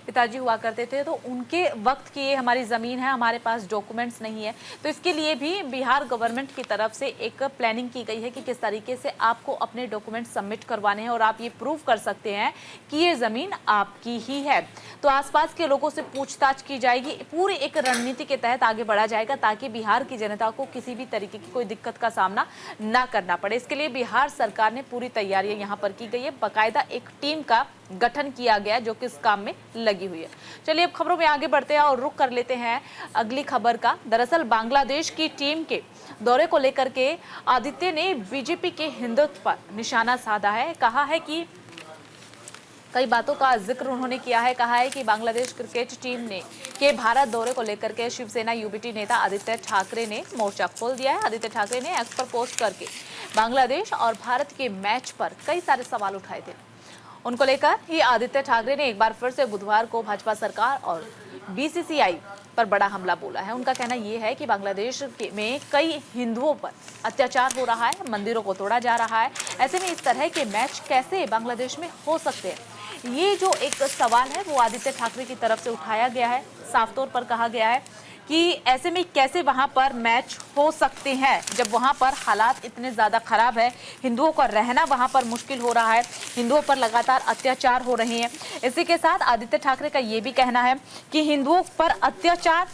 पिताजी हुआ करते थे, तो उनके वक्त की ये हमारी ज़मीन है, हमारे पास डॉक्यूमेंट्स नहीं है। तो इसके लिए भी बिहार गवर्नमेंट की तरफ से एक प्लानिंग की गई है कि किस तरीके से आपको अपने डॉक्यूमेंट सबमिट करवाने हैं और आप ये प्रूव कर सकते हैं कि ये जमीन आपकी ही है। तो आसपास के लोगों से पूछताछ की जाएगी, पूरी एक रणनीति के तहत आगे बढ़ा जाएगा ताकि बिहार की जनता को किसी भी तरीके की कोई दिक्कत का सामना ना करना पड़े। इसके लिए बिहार सरकार ने पूरी तैयारियां यहाँ पर की गई है, बाकायदा एक टीम का गठन किया गया जो कि इस काम में लगी हुई है। चलिए अब खबरों में आगे बढ़ते हैं और रुख कर लेते हैं अगली खबर का। दरअसल बांग्लादेश की टीम के दौरे को लेकर के आदित्य ने बीजेपी के हिंदुत्व पर निशाना साधा है। कहा है कि कई बातों का जिक्र उन्होंने किया है। कहा है कि बांग्लादेश क्रिकेट टीम के भारत दौरे को लेकर के शिवसेना यूबीटी नेता आदित्य ठाकरे ने मोर्चा खोल दिया है। आदित्य ठाकरे ने एक्स पर पोस्ट करके बांग्लादेश और भारत के मैच पर कई सारे सवाल उठाए थे। उनको लेकर ही आदित्य ठाकरे ने एक बार फिर से बुधवार को भाजपा सरकार और बीसीसीआई पर बड़ा हमला बोला है। उनका कहना यह है कि बांग्लादेश में कई हिंदुओं पर अत्याचार हो रहा है, मंदिरों को तोड़ा जा रहा है। ऐसे में इस तरह के मैच कैसे बांग्लादेश में हो सकते हैं, ये जो एक सवाल है वो आदित्य ठाकरे की तरफ से उठाया गया है। साफ तौर पर कहा गया है कि ऐसे में कैसे वहां पर मैच हो सकते हैं जब वहां पर हालात इतने ज़्यादा खराब है, हिंदुओं का रहना वहां पर मुश्किल हो रहा है, हिंदुओं पर लगातार अत्याचार हो रहे हैं। इसी के साथ आदित्य ठाकरे का ये भी कहना है कि हिंदुओं पर अत्याचार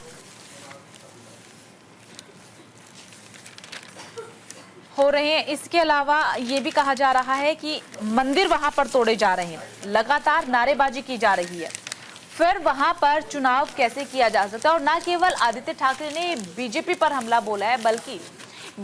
हो रहे हैं। इसके अलावा ये भी कहा जा रहा है कि मंदिर वहां पर तोड़े जा रहे हैं, लगातार नारेबाजी की जा रही है। फिर वहां पर चुनाव कैसे किया जा सकता है। और ना केवल आदित्य ठाकरे ने बीजेपी पर हमला बोला है बल्कि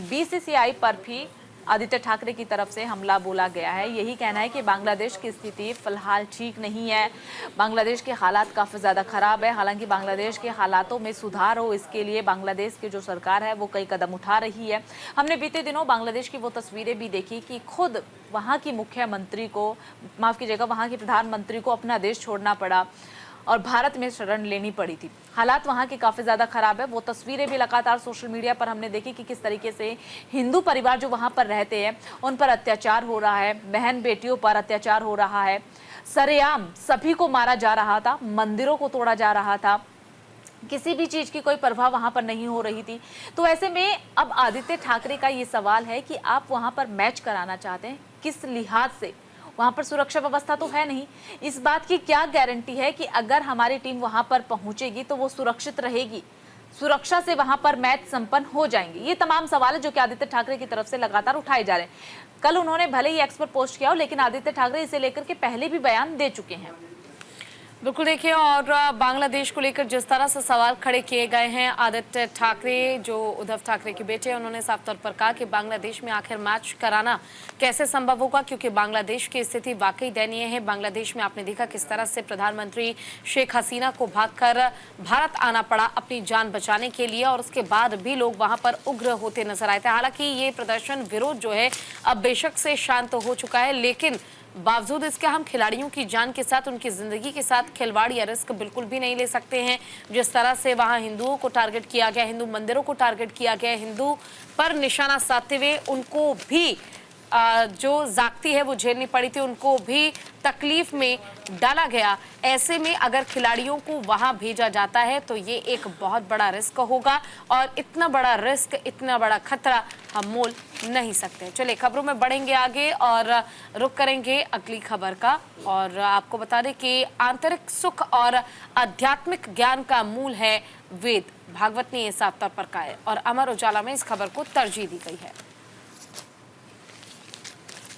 बीसीसीआई पर भी आदित्य ठाकरे की तरफ से हमला बोला गया है। यही कहना है कि बांग्लादेश की स्थिति फिलहाल ठीक नहीं है, बांग्लादेश के हालात काफ़ी ज़्यादा ख़राब है। हालांकि बांग्लादेश के हालातों में सुधार हो, इसके लिए बांग्लादेश की जो सरकार है वो कई कदम उठा रही है। हमने बीते दिनों बांग्लादेश की वो तस्वीरें भी देखी कि खुद वहाँ की मुख्यमंत्री को, माफ़ कीजिएगा, वहाँ के प्रधानमंत्री को अपना देश छोड़ना पड़ा और भारत में शरण लेनी पड़ी थी। हालात वहाँ के काफ़ी ज़्यादा ख़राब है। वो तस्वीरें भी लगातार सोशल मीडिया पर हमने देखी कि किस तरीके से हिंदू परिवार जो वहाँ पर रहते हैं उन पर अत्याचार हो रहा है, बहन बेटियों पर अत्याचार हो रहा है, सरेआम सभी को मारा जा रहा था, मंदिरों को तोड़ा जा रहा था। किसी भी चीज की कोई परवाह वहां पर नहीं हो रही थी। तो ऐसे में अब आदित्य ठाकरे का ये सवाल है कि आप वहां पर मैच कराना चाहते हैं, किस लिहाज से? वहां पर सुरक्षा व्यवस्था तो है नहीं, इस बात की क्या गारंटी है कि अगर हमारी टीम वहां पर पहुंचेगी तो वो सुरक्षित रहेगी, सुरक्षा से वहां पर मैच संपन्न हो जाएंगे? ये तमाम सवाल है जो कि आदित्य ठाकरे की तरफ से लगातार उठाए जा रहे हैं। कल उन्होंने भले ही एक्स पर पोस्ट किया हो, लेकिन आदित्य ठाकरे इसे लेकर के पहले भी बयान दे चुके हैं। बिल्कुल देखिए, और बांग्लादेश को लेकर जिस तरह से सवाल खड़े किए गए हैं, आदित्य ठाकरे जो उद्धव ठाकरे के बेटे हैं, उन्होंने साफ तौर पर कहा कि बांग्लादेश में आखिर मैच कराना कैसे संभव होगा, क्योंकि बांग्लादेश की स्थिति वाकई दयनीय है। बांग्लादेश में आपने देखा किस तरह से प्रधानमंत्री शेख हसीना को भागकर भारत आना पड़ा अपनी जान बचाने के लिए, और उसके बाद भी लोग वहां पर उग्र होते नजर आए थे। हालांकि ये प्रदर्शन विरोध जो है अब बेशक से शांत हो चुका है, लेकिन बावजूद इसके हम खिलाड़ियों की जान के साथ, उनकी जिंदगी के साथ खिलवाड़ या रिस्क बिल्कुल भी नहीं ले सकते हैं। जिस तरह से वहां हिंदुओं को टारगेट किया गया, हिंदू मंदिरों को टारगेट किया गया, हिंदू पर निशाना साधते हुए उनको भी जो जागती है वो झेलनी पड़ी थी, उनको भी तकलीफ में डाला गया। ऐसे में अगर खिलाड़ियों को वहां भेजा जाता है तो ये एक बहुत बड़ा रिस्क होगा, और इतना बड़ा रिस्क, इतना बड़ा खतरा हम मोल नहीं सकते। चलिए खबरों में बढ़ेंगे आगे और रुक करेंगे अगली खबर का। और आपको बता दें कि आंतरिक सुख और आध्यात्मिक ज्ञान का मूल है वेद, भागवत ने यह साफ तौर पर कहा है, और अमर उजाला में इस खबर को तरजीह दी गई है।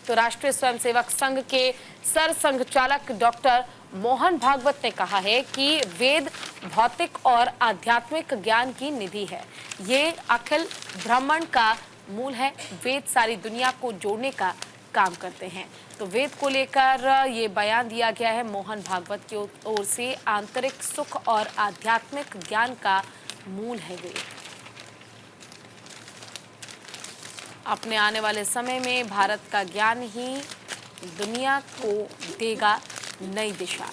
तो राष्ट्रीय स्वयंसेवक संघ के सर संघचालक डॉक्टर मोहन भागवत ने कहा है कि वेद भौतिक और आध्यात्मिक ज्ञान की निधि है, ये अखिल ब्रह्मांड का मूल है। वेद सारी दुनिया को जोड़ने का काम करते हैं। तो वेद को लेकर ये बयान दिया गया है मोहन भागवत की ओर से। आंतरिक सुख और आध्यात्मिक ज्ञान का मूल है वेद। अपने आने वाले समय में भारत का ज्ञान ही दुनिया को देगा नई दिशा,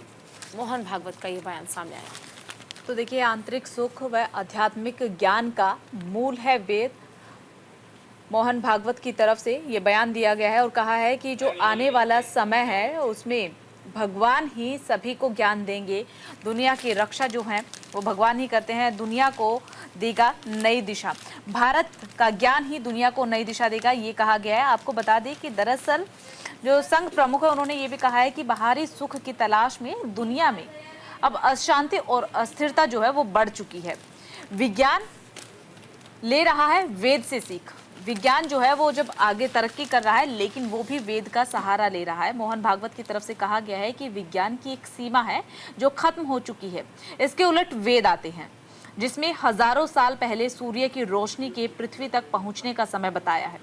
मोहन भागवत का ये बयान सामने आया। तो देखिए, आंतरिक सुख व आध्यात्मिक ज्ञान का मूल है वेद, मोहन भागवत की तरफ से ये बयान दिया गया है। और कहा है कि जो आने वाला समय है उसमें भगवान ही सभी को ज्ञान देंगे, दुनिया की रक्षा जो है वो भगवान ही करते हैं, दुनिया को देगा नई दिशा, भारत का ज्ञान ही दुनिया को नई दिशा देगा, ये कहा गया है। आपको बता दें कि दरअसल जो संघ प्रमुख है उन्होंने ये भी कहा है कि बाहरी सुख की तलाश में दुनिया में अब अशांति और अस्थिरता जो है वो बढ़ चुकी है। विज्ञान ले रहा है वेद से सीख, विज्ञान जो है वो जब आगे तरक्की कर रहा है लेकिन वो भी वेद का सहारा ले रहा है। मोहन भागवत की तरफ से कहा गया है कि विज्ञान की एक सीमा है जो खत्म हो चुकी है, इसके उलट वेद आते हैं जिसमें हजारों साल पहले सूर्य की रोशनी के पृथ्वी तक पहुंचने का समय बताया है।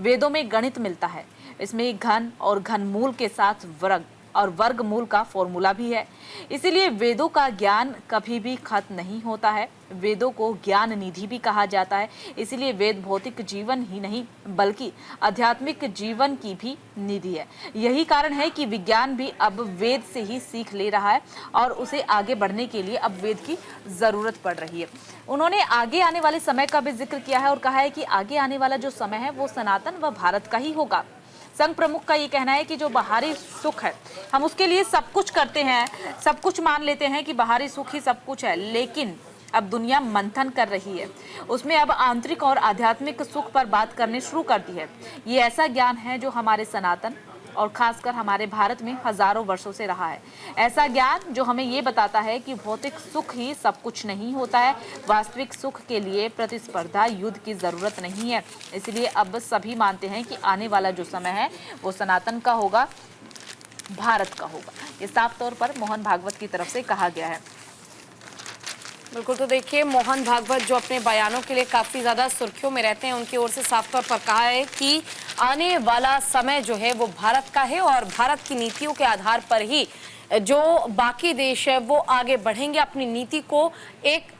वेदों में गणित मिलता है, इसमें घन और घनमूल के साथ वर्ग और वर्गमूल का फॉर्मूला भी है। इसीलिए वेदों का ज्ञान कभी भी खत्म नहीं होता है। वेदों को ज्ञान निधि भी कहा जाता है। इसीलिए वेद भौतिक जीवन ही नहीं बल्कि आध्यात्मिक जीवन की भी निधि है। यही कारण है कि विज्ञान भी अब वेद से ही सीख ले रहा है और उसे आगे बढ़ने के लिए अब वेद की जरूरत पड़ रही है। उन्होंने आगे आने वाले समय का भी जिक्र किया है और कहा है कि आगे आने वाला जो समय है वो सनातन व भारत का ही होगा। संघ प्रमुख का ये कहना है कि जो बाहरी सुख है हम उसके लिए सब कुछ करते हैं, सब कुछ मान लेते हैं कि बाहरी सुख ही सब कुछ है, लेकिन अब दुनिया मंथन कर रही है, उसमें अब आंतरिक और आध्यात्मिक सुख पर बात करने शुरू कर दी है। ये ऐसा ज्ञान है जो हमारे सनातन और खासकर हमारे भारत में हजारों वर्षों से रहा है। ऐसा ज्ञान जो हमें ये बताता है कि भौतिक सुख ही सब कुछ नहीं होता है, वास्तविक सुख के लिए प्रतिस्पर्धा युद्ध की जरूरत नहीं है। इसलिए अब सभी मानते हैं कि आने वाला जो समय है वो सनातन का होगा, भारत का होगा। ये साफ तौर पर मोहन भागवत की तरफ से कहा गया है। बिल्कुल, तो देखिए मोहन भागवत जो अपने बयानों के लिए काफ़ी ज़्यादा सुर्खियों में रहते हैं, उनकी ओर से साफ तौर पर कहा है कि आने वाला समय जो है वो भारत का है और भारत की नीतियों के आधार पर ही जो बाकी देश है वो आगे बढ़ेंगे, अपनी नीति को एक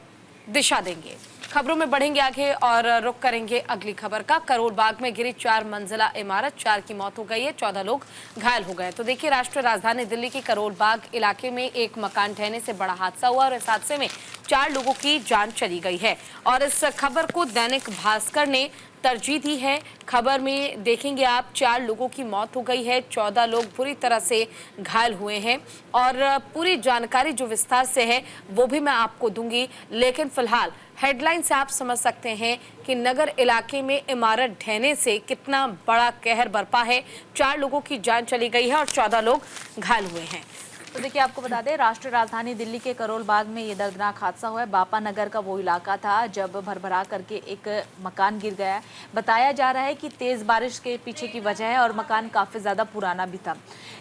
दिशा देंगे। खबरों में बढ़ेंगे आगे और रुक करेंगे अगली खबर का। करोल बाग में गिरी 4 मंजिला इमारत, 4 की मौत हो गई है, 14 लोग घायल हो गए। तो देखिए, राष्ट्रीय राजधानी दिल्ली के करोल बाग इलाके में एक मकान ढहने से बड़ा हादसा हुआ और इस हादसे में 4 लोगों की जान चली गई है। और इस खबर को दैनिक भास्कर ने तरजीह दी है। खबर में देखेंगे आप 4 लोगों की मौत हो गई है, 14 लोग बुरी तरह से घायल हुए हैं और पूरी जानकारी जो विस्तार से है वो भी मैं आपको दूंगी। लेकिन फिलहाल हेडलाइन से आप समझ सकते हैं कि नगर इलाके में इमारत ढहने से कितना बड़ा कहर बरपा है। 4 लोगों की जान चली गई है और 14 लोग घायल हुए हैं। तो देखिए, आपको बता दें, राष्ट्रीय राजधानी दिल्ली के करोल बाग में ये दर्दनाक हादसा हुआ है। बापा नगर का वो इलाका था जब भरभरा करके एक मकान गिर गया। बताया जा रहा है कि तेज बारिश के पीछे की वजह है और मकान काफी ज्यादा पुराना भी था।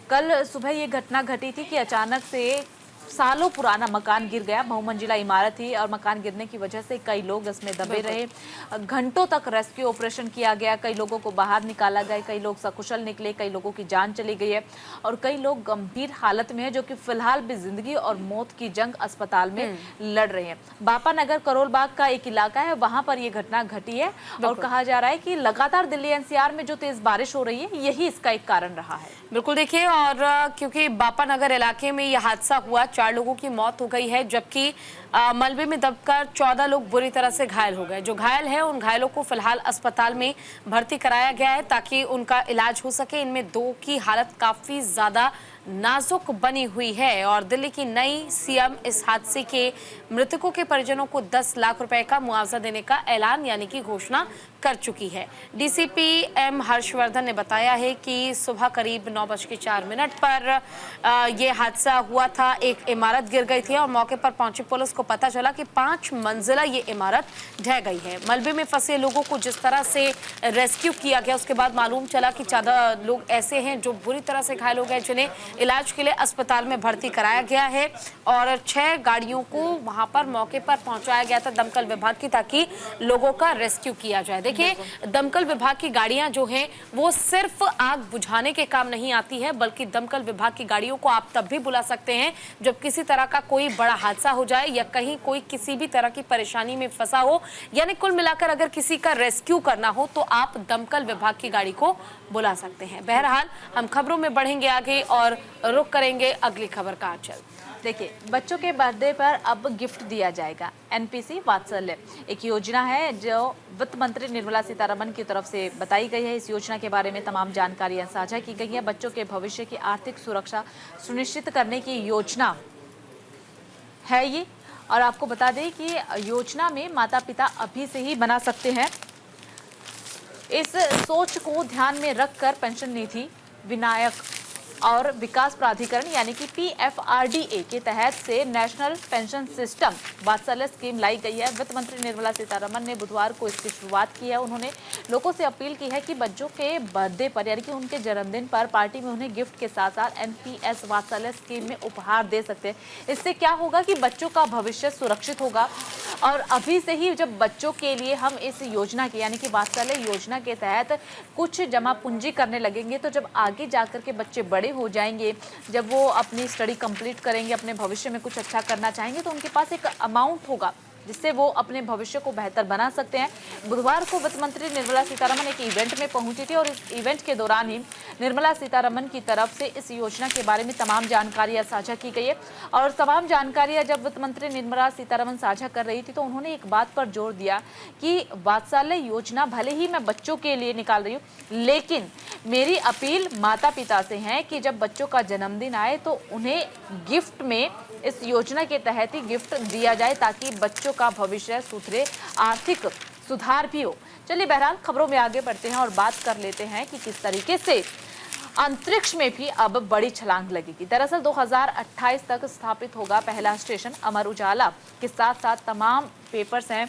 कल सुबह ये घटना घटी थी कि अचानक से सालों पुराना मकान गिर गया। बहुमंजिला इमारत थी और मकान गिरने की वजह से कई लोग इसमें दबे रहे। घंटों तक रेस्क्यू ऑपरेशन किया गया, कई लोगों को बाहर निकाला गया, कई लोग सकुशल निकले, कई लोगों की जान चली गई है और कई लोग गंभीर हालत में है जो कि फिलहाल भी जिंदगी और मौत की जंग अस्पताल में लड़ रहे हैं। बापा नगर करोल बाग का एक इलाका है, वहां पर यह घटना घटी है और कहा जा रहा है कि लगातार दिल्ली एनसीआर में जो तेज बारिश हो रही है यही इसका एक कारण रहा है। बिल्कुल देखिए, और क्योंकि बापा नगर इलाके में यह हादसा हुआ, 4 लोगों की मौत हो गई है जबकि मलबे में दबकर 14 लोग बुरी तरह से घायल हो गए। जो घायल है उन घायलों को फिलहाल अस्पताल में भर्ती कराया गया है ताकि उनका इलाज हो सके। इनमें 2 की हालत काफी ज्यादा नाजुक बनी हुई है और दिल्ली की नई सीएम इस हादसे के मृतकों के परिजनों को 10 लाख रुपए का मुआवजा देने का ऐलान यानी कि घोषणा कर चुकी है। डीसीपी एम हर्षवर्धन ने बताया है कि सुबह करीब 9:04 पर यह हादसा हुआ था। एक इमारत गिर गई थी और मौके पर पहुंची पुलिस को पता चला कि 5 मंजिला ये इमारत ढह गई है। मलबे में फंसे लोगों को जिस तरह से रेस्क्यू किया गया उसके बाद मालूम चला कि 14 लोग ऐसे हैं जो बुरी तरह से घायल हो गए, जिन्हें इलाज के लिए अस्पताल में भर्ती कराया गया है और 6 गाड़ियों को वहां पर मौके पर पहुंचाया गया था दमकल विभाग की, ताकि लोगों का रेस्क्यू किया जाए। देखिए, दमकल विभाग की गाड़ियां जो हैं वो सिर्फ आग बुझाने के काम नहीं आती है, बल्कि दमकल विभाग की गाड़ियों को आप तब भी बुला सकते हैं जब किसी तरह का कोई बड़ा हादसा हो जाए या कहीं कोई किसी भी तरह की परेशानी में फंसा हो, यानी कुल मिलाकर अगर किसी का रेस्क्यू करना हो तो आप दमकल विभाग की गाड़ी को बुला सकते हैं। बहरहाल हम खबरों में बढ़ेंगे आगे और रुक करेंगे अगली खबर का आंचल। देखिए, बच्चों के बर्थडे पर अब गिफ्ट दिया जाएगा। एनपीसी वात्सल्य एक योजना है जो वित्त मंत्री निर्मला सीतारमण की तरफ से बताई गई है। इस योजना के बारे में तमाम जानकारियां साझा की गई है। बच्चों के भविष्य की आर्थिक सुरक्षा सुनिश्चित करने की योजना है ये, और आपको बता दें कि योजना में माता पिता अभी से ही बना सकते हैं। इस सोच को ध्यान में रखकर पेंशन निधि विनायक और विकास प्राधिकरण यानी कि PFRDA के तहत से नेशनल पेंशन सिस्टम वात्सल्य स्कीम लाई गई है। वित्त मंत्री निर्मला सीतारमण ने बुधवार को इसकी शुरुआत की है। उन्होंने लोगों से अपील की है कि बच्चों के बर्थडे पर यानी कि उनके जन्मदिन पर पार्टी में उन्हें गिफ्ट के साथ साथ NPS वात्सल्य स्कीम में उपहार दे सकते हैं। इससे क्या होगा कि बच्चों का भविष्य सुरक्षित होगा और अभी से ही जब बच्चों के लिए हम इस योजना के यानी कि वात्सल्य योजना के तहत कुछ जमा पूंजी करने लगेंगे तो जब आगे जाकर के बच्चे बड़े हो जाएंगे, जब वो अपनी स्टडी कंप्लीट करेंगे, अपने भविष्य में कुछ अच्छा करना चाहेंगे तो उनके पास एक अमाउंट होगा जिससे वो अपने भविष्य को बेहतर बना सकते हैं। बुधवार को वित्त मंत्री निर्मला सीतारमण एक इवेंट में पहुंची थी और इस इवेंट के दौरान ही निर्मला सीतारमण की तरफ से इस योजना के बारे में तमाम जानकारियां साझा की गई है। और तमाम जानकारियां जब वित्त मंत्री निर्मला सीतारमण साझा कर रही थी तो उन्होंने एक बात पर जोर दिया कि वात्सल्य योजना भले ही मैं बच्चों के लिए निकाल रही हूँ, लेकिन मेरी अपील माता पिता से है कि जब बच्चों का जन्मदिन आए तो उन्हें गिफ्ट में इस योजना के तहत ही गिफ्ट दिया जाए ताकि बच्चों का भविष्य सुधरे, आर्थिक सुधार भी हो। चलिए बहरहाल खबरों में आगे बढ़ते हैं और बात कर लेते हैं कि किस तरीके से अंतरिक्ष में भी अब बड़ी छलांग लगेगी। दरअसल 2028 तक स्थापित होगा पहला स्टेशन। अमर उजाला के साथ साथ तमाम पेपर्स हैं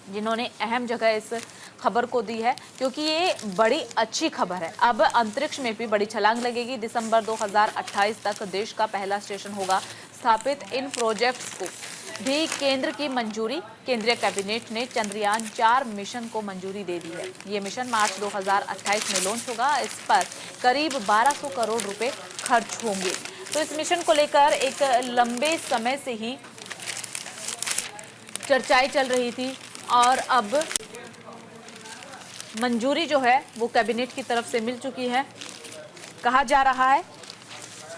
जिन्होंने अहम जगह इस खबर को दी है क्योंकि ये बड़ी अच्छी खबर है। अब अंतरिक्ष में भी बड़ी छलांग लगेगी। दिसंबर 2028 तक देश का पहला स्टेशन होगा स्थापित। इन प्रोजेक्ट्स को भी केंद्र की मंजूरी। केंद्रीय कैबिनेट ने चंद्रयान 4 मिशन को मंजूरी दे दी है। ये मिशन मार्च 2028 में लॉन्च होगा। इस पर करीब 1200 करोड़ रुपए खर्च होंगे। तो इस मिशन को लेकर एक लंबे समय से ही चर्चाएं चल रही थी और अब मंजूरी जो है वो कैबिनेट की तरफ से मिल चुकी है। कहा जा रहा है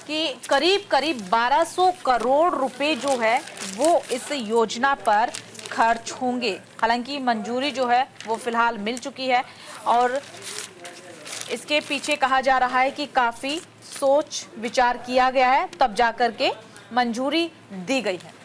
कि करीब 1200 करोड़ रुपए जो है वो इस योजना पर खर्च होंगे। हालांकि मंजूरी जो है वो फिलहाल मिल चुकी है और इसके पीछे कहा जा रहा है कि काफी सोच विचार किया गया है, तब जाकर के मंजूरी दी गई है।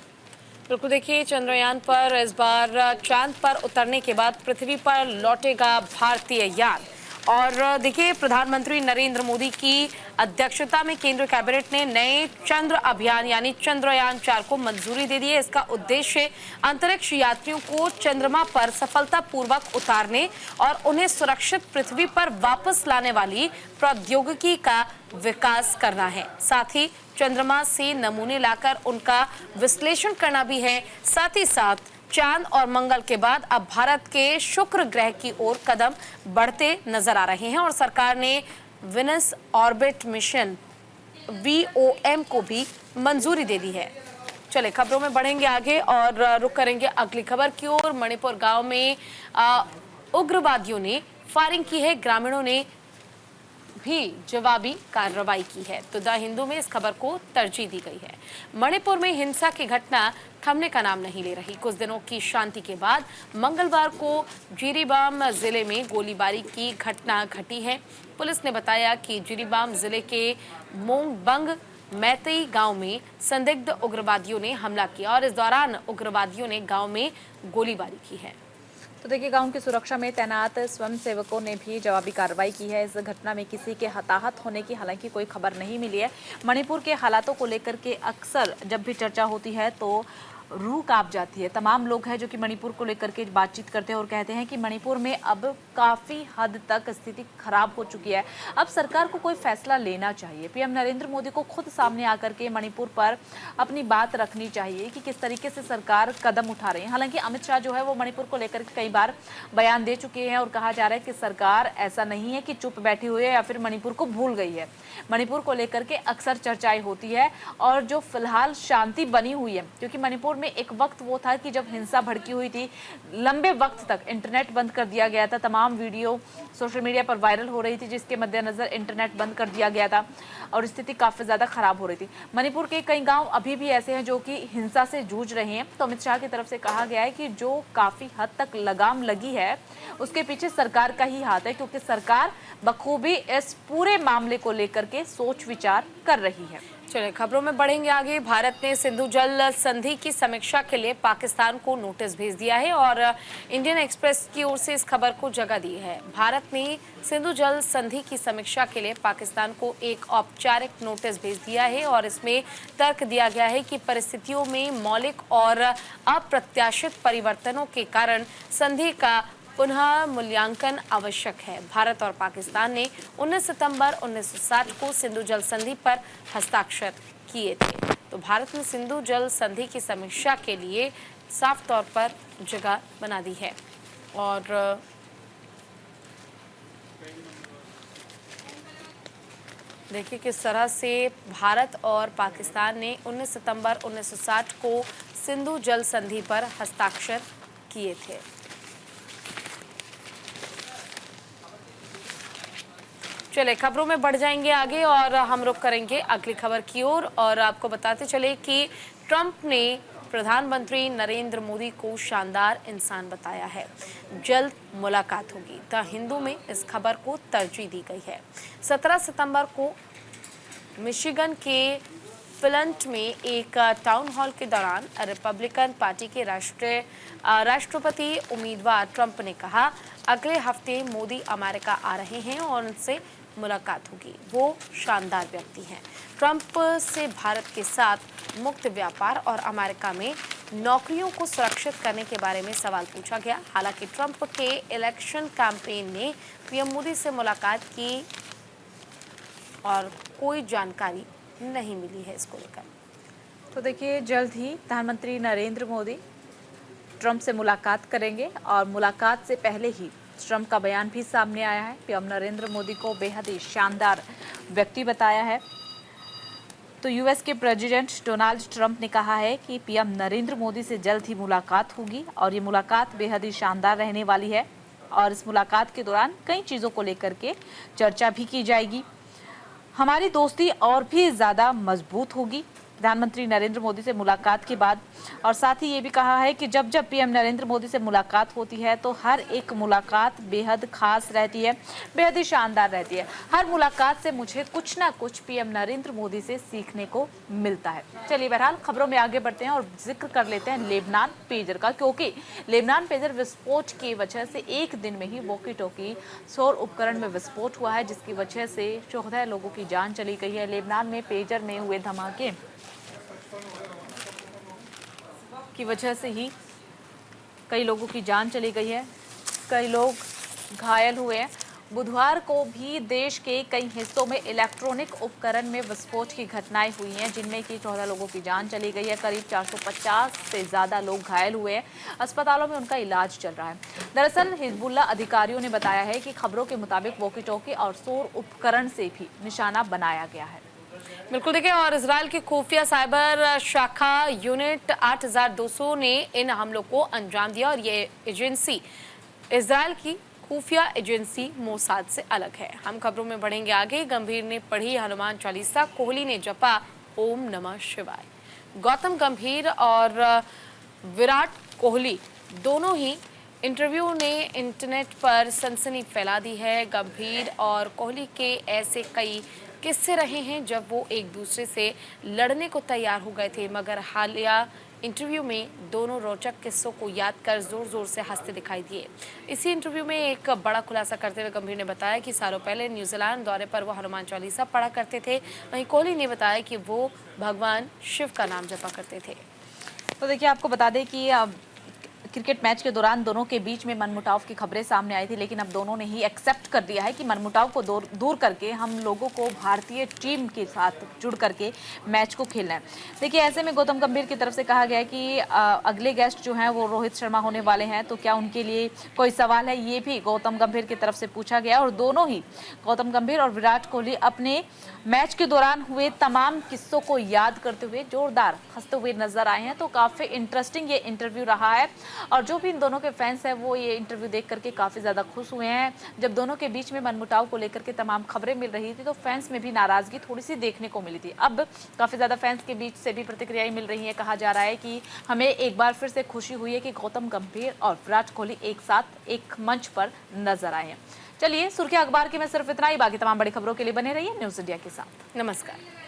बिल्कुल, देखिए चंद्रयान पर इस बार चांद पर उतरने के बाद पृथ्वी पर लौटेगा भारतीय यान। और देखिए प्रधानमंत्री नरेंद्र मोदी की अध्यक्षता में केंद्र कैबिनेट ने नए चंद्र अभियान यानी चंद्रयान 4 को मंजूरी दे दी है। इसका उद्देश्य अंतरिक्ष यात्रियों को चंद्रमा पर सफलतापूर्वक उतारने और उन्हें सुरक्षित पृथ्वी पर वापस लाने वाली प्रौद्योगिकी का विकास करना है। साथ ही चंद्रमा से नमूने लाकर उनका विश्लेषण करना भी है। साथ ही साथ चांद और मंगल के बाद अब भारत के शुक्र ग्रह की ओर कदम बढ़ते नजर आ रहे हैं और सरकार ने वीनस ऑर्बिट मिशन VOM को भी मंजूरी दे दी है। चले खबरों में बढ़ेंगे आगे और रुक करेंगे अगली खबर की ओर। मणिपुर गांव में उग्रवादियों ने फायरिंग की है, ग्रामीणों ने भी जवाबी कार्रवाई की है। तो द हिंदू में इस खबर को तरजीह दी गई है। मणिपुर में हिंसा की घटना थमने का नाम नहीं ले रही। कुछ दिनों की शांति के बाद मंगलवार को जिरीबाम जिले में गोलीबारी की घटना घटी है। पुलिस ने बताया कि जिरीबाम जिले के मोंगबंग मैतेई गांव में संदिग्ध उग्रवादियों ने हमला किया और इस दौरान उग्रवादियों ने गांव में गोलीबारी की है। तो देखिए गांव की सुरक्षा में तैनात स्वयंसेवकों ने भी जवाबी कार्रवाई की है। इस घटना में किसी के हताहत होने की हालांकि कोई खबर नहीं मिली है। मणिपुर के हालातों को लेकर के अक्सर जब भी चर्चा होती है तो रूह कांप जाती है। तमाम लोग हैं जो कि मणिपुर को लेकर के बातचीत करते हैं और कहते हैं कि मणिपुर में अब काफ़ी हद तक स्थिति खराब हो चुकी है। अब सरकार को कोई फैसला लेना चाहिए। पीएम नरेंद्र मोदी को खुद सामने आकर के मणिपुर पर अपनी बात रखनी चाहिए कि किस तरीके से सरकार कदम उठा रही है। हालांकि अमित शाह जो है वो मणिपुर को लेकर के कई बार बयान दे चुके हैं और कहा जा रहा है कि सरकार ऐसा नहीं है कि चुप बैठी हुई है या फिर मणिपुर को भूल गई है। मणिपुर को लेकर के अक्सर चर्चाएं होती है और जो फिलहाल शांति बनी हुई है, क्योंकि मणिपुर में एक वक्त वो था कि जब हिंसा भड़की हुई थी, लंबे वक्त तक इंटरनेट बंद कर दिया गया था, तमाम वीडियो सोशल मीडिया पर वायरल हो रही थी, जिसके मद्देनजर इंटरनेट बंद कर दिया गया था और स्थिति काफ़ी ज़्यादा खराब हो रही थी। मणिपुर के कई गांव अभी भी ऐसे हैं जो कि हिंसा से जूझ रहे हैं। तो अमित शाह की तरफ से कहा गया है कि जो काफ़ी हद तक लगाम लगी है उसके पीछे सरकार का ही हाथ है, क्योंकि सरकार बखूबी इस पूरे मामले को लेकर के सोच विचार कर रही है। चलिए खबरों में बढ़ेंगे आगे। भारत ने सिंधु जल संधि की समीक्षा के लिए पाकिस्तान को नोटिस भेज दिया है और इंडियन एक्सप्रेस की ओर से इस खबर को जगह दी है। भारत ने सिंधु जल संधि की समीक्षा के लिए पाकिस्तान को एक औपचारिक नोटिस भेज दिया है और इसमें तर्क दिया गया है कि परिस्थितियों में मौलिक और अप्रत्याशित परिवर्तनों के कारण संधि का पुनः मूल्यांकन आवश्यक है। भारत और पाकिस्तान ने 19 सितंबर 1960 को सिंधु जल संधि पर हस्ताक्षर किए थे। तो भारत ने सिंधु जल संधि की समीक्षा के लिए साफ तौर पर जगह बना दी है और देखिए किस तरह से भारत और पाकिस्तान ने 19 सितंबर 1960 को सिंधु जल संधि पर हस्ताक्षर किए थे। चले खबरों में बढ़ जाएंगे आगे और हम रुक करेंगे अगली खबर की ओर और आपको बताते चले कि ट्रंप ने प्रधानमंत्री नरेंद्र मोदी को शानदार इंसान बताया है। जल्द मुलाकात होगी। द हिंदू में इस खबर को तरजीह दी गई है। 17 सितंबर को मिशिगन के फिलंट में एक टाउन हॉल के दौरान रिपब्लिकन पार्टी के राष्ट्रपति उम्मीदवार ट्रंप ने कहा, अगले हफ्ते मोदी अमेरिका आ रहे हैं और उनसे मुलाकात होगी। वो शानदार व्यक्ति हैं। ट्रंप से भारत के साथ मुक्त व्यापार और अमेरिका में नौकरियों को सुरक्षित करने के बारे में सवाल पूछा गया। हालांकि ट्रंप के इलेक्शन कैंपेन ने पीएम मोदी से मुलाकात की और कोई जानकारी नहीं मिली है इसको लेकर। तो देखिए जल्द ही प्रधानमंत्री नरेंद्र मोदी ट्रंप से मुलाकात करेंगे और मुलाकात से पहले ही ट्रंप का बयान भी सामने आया है। पीएम नरेंद्र मोदी को बेहद ही शानदार व्यक्ति बताया है। तो यूएस के प्रेसिडेंट डोनाल्ड ट्रंप ने कहा है कि पीएम नरेंद्र मोदी से जल्द ही मुलाकात होगी और ये मुलाकात बेहद ही शानदार रहने वाली है और इस मुलाकात के दौरान कई चीज़ों को लेकर के चर्चा भी की जाएगी। हमारी दोस्ती और भी ज़्यादा मजबूत होगी। प्रधानमंत्री नरेंद्र मोदी से मुलाकात के बाद, और साथ ही ये भी कहा है कि जब जब पीएम नरेंद्र मोदी से मुलाकात होती है तो हर एक मुलाकात बेहद खास रहती है, बेहद ही शानदार रहती है। हर मुलाकात से मुझे कुछ ना कुछ पीएम नरेंद्र मोदी से सीखने को मिलता है। चलिए बहरहाल खबरों में आगे बढ़ते हैं और जिक्र कर लेते हैं लेबनान पेजर का, क्योंकि लेबनान पेजर विस्फोट की वजह से एक दिन में ही वॉकी टॉकी सौर उपकरण में विस्फोट हुआ है, जिसकी वजह से 14 लोगों की जान चली गई है। लेबनान में पेजर में हुए धमाके की वजह से ही कई लोगों की जान चली गई है, कई लोग घायल हुए हैं। बुधवार को भी देश के कई हिस्सों में इलेक्ट्रॉनिक उपकरण में विस्फोट की घटनाएं हुई हैं, जिनमें कि 14 लोगों की जान चली गई है। करीब 450 से ज़्यादा लोग घायल हुए हैं। अस्पतालों में उनका इलाज चल रहा है। दरअसल हिजबुल्ला अधिकारियों ने बताया है कि खबरों के मुताबिक वॉकी टॉकी और सौर उपकरण से भी निशाना बनाया गया है। बिल्कुल देखिए, और इजराइल की खुफिया साइबर शाखा यूनिट 8200 ने इन हमलों को अंजाम दिया, और ये एजेंसी इजराइल की खुफिया एजेंसी मोसाद से अलग है। हम खबरों में बढ़ेंगे आगे। गंभीर ने पढ़ी हनुमान चालीसा, कोहली ने जपा ओम नमः शिवाय। गौतम गंभीर और विराट कोहली दोनों ही इंटरव्यू ने इंटरनेट पर सनसनी फैला दी है। गंभीर और कोहली के ऐसे कई किस्से रहे हैं जब वो एक दूसरे से लड़ने को तैयार हो गए थे, मगर हालिया इंटरव्यू में दोनों रोचक किस्सों को याद कर जोर जोर से हंसते दिखाई दिए। इसी इंटरव्यू में एक बड़ा खुलासा करते हुए गंभीर ने बताया कि सालों पहले न्यूजीलैंड दौरे पर वो हनुमान चालीसा पढ़ा करते थे। वहीं कोहली ने बताया कि वो भगवान शिव का नाम जपा करते थे। तो देखिए, आपको बता दें कि क्रिकेट मैच के दौरान दोनों के बीच में मनमुटाव की खबरें सामने आई थी, लेकिन अब दोनों ने ही एक्सेप्ट कर दिया है कि मनमुटाव को दूर करके हम लोगों को भारतीय टीम के साथ जुड़ करके मैच को खेलना है। देखिए, ऐसे में गौतम गंभीर की तरफ से कहा गया है कि अगले गेस्ट जो हैं वो रोहित शर्मा होने वाले हैं, तो क्या उनके लिए कोई सवाल है, ये भी गौतम गंभीर की तरफ से पूछा गया। और दोनों ही गौतम गंभीर और विराट कोहली अपने मैच के दौरान हुए तमाम किस्सों को याद करते हुए जोरदार हंसते हुए नजर आए हैं। तो काफ़ी इंटरेस्टिंग ये इंटरव्यू रहा है, और जो भी इन दोनों के फैंस हैं वो ये इंटरव्यू देख करके काफ़ी ज़्यादा खुश हुए हैं। जब दोनों के बीच में मनमुटाव को लेकर के तमाम खबरें मिल रही थी तो फैंस में भी नाराज़गी थोड़ी सी देखने को मिली थी। अब काफ़ी ज़्यादा फैंस के बीच से भी प्रतिक्रियाएं मिल रही हैं। कहा जा रहा है कि हमें एक बार फिर से खुशी हुई है कि गौतम गंभीर और विराट कोहली एक साथ एक मंच पर नजर आए हैं। चलिए, सुर्खियां अखबार की में सिर्फ इतना ही। बाकी तमाम बड़ी खबरों के लिए बने रहिए न्यूज़ इंडिया के साथ। नमस्कार।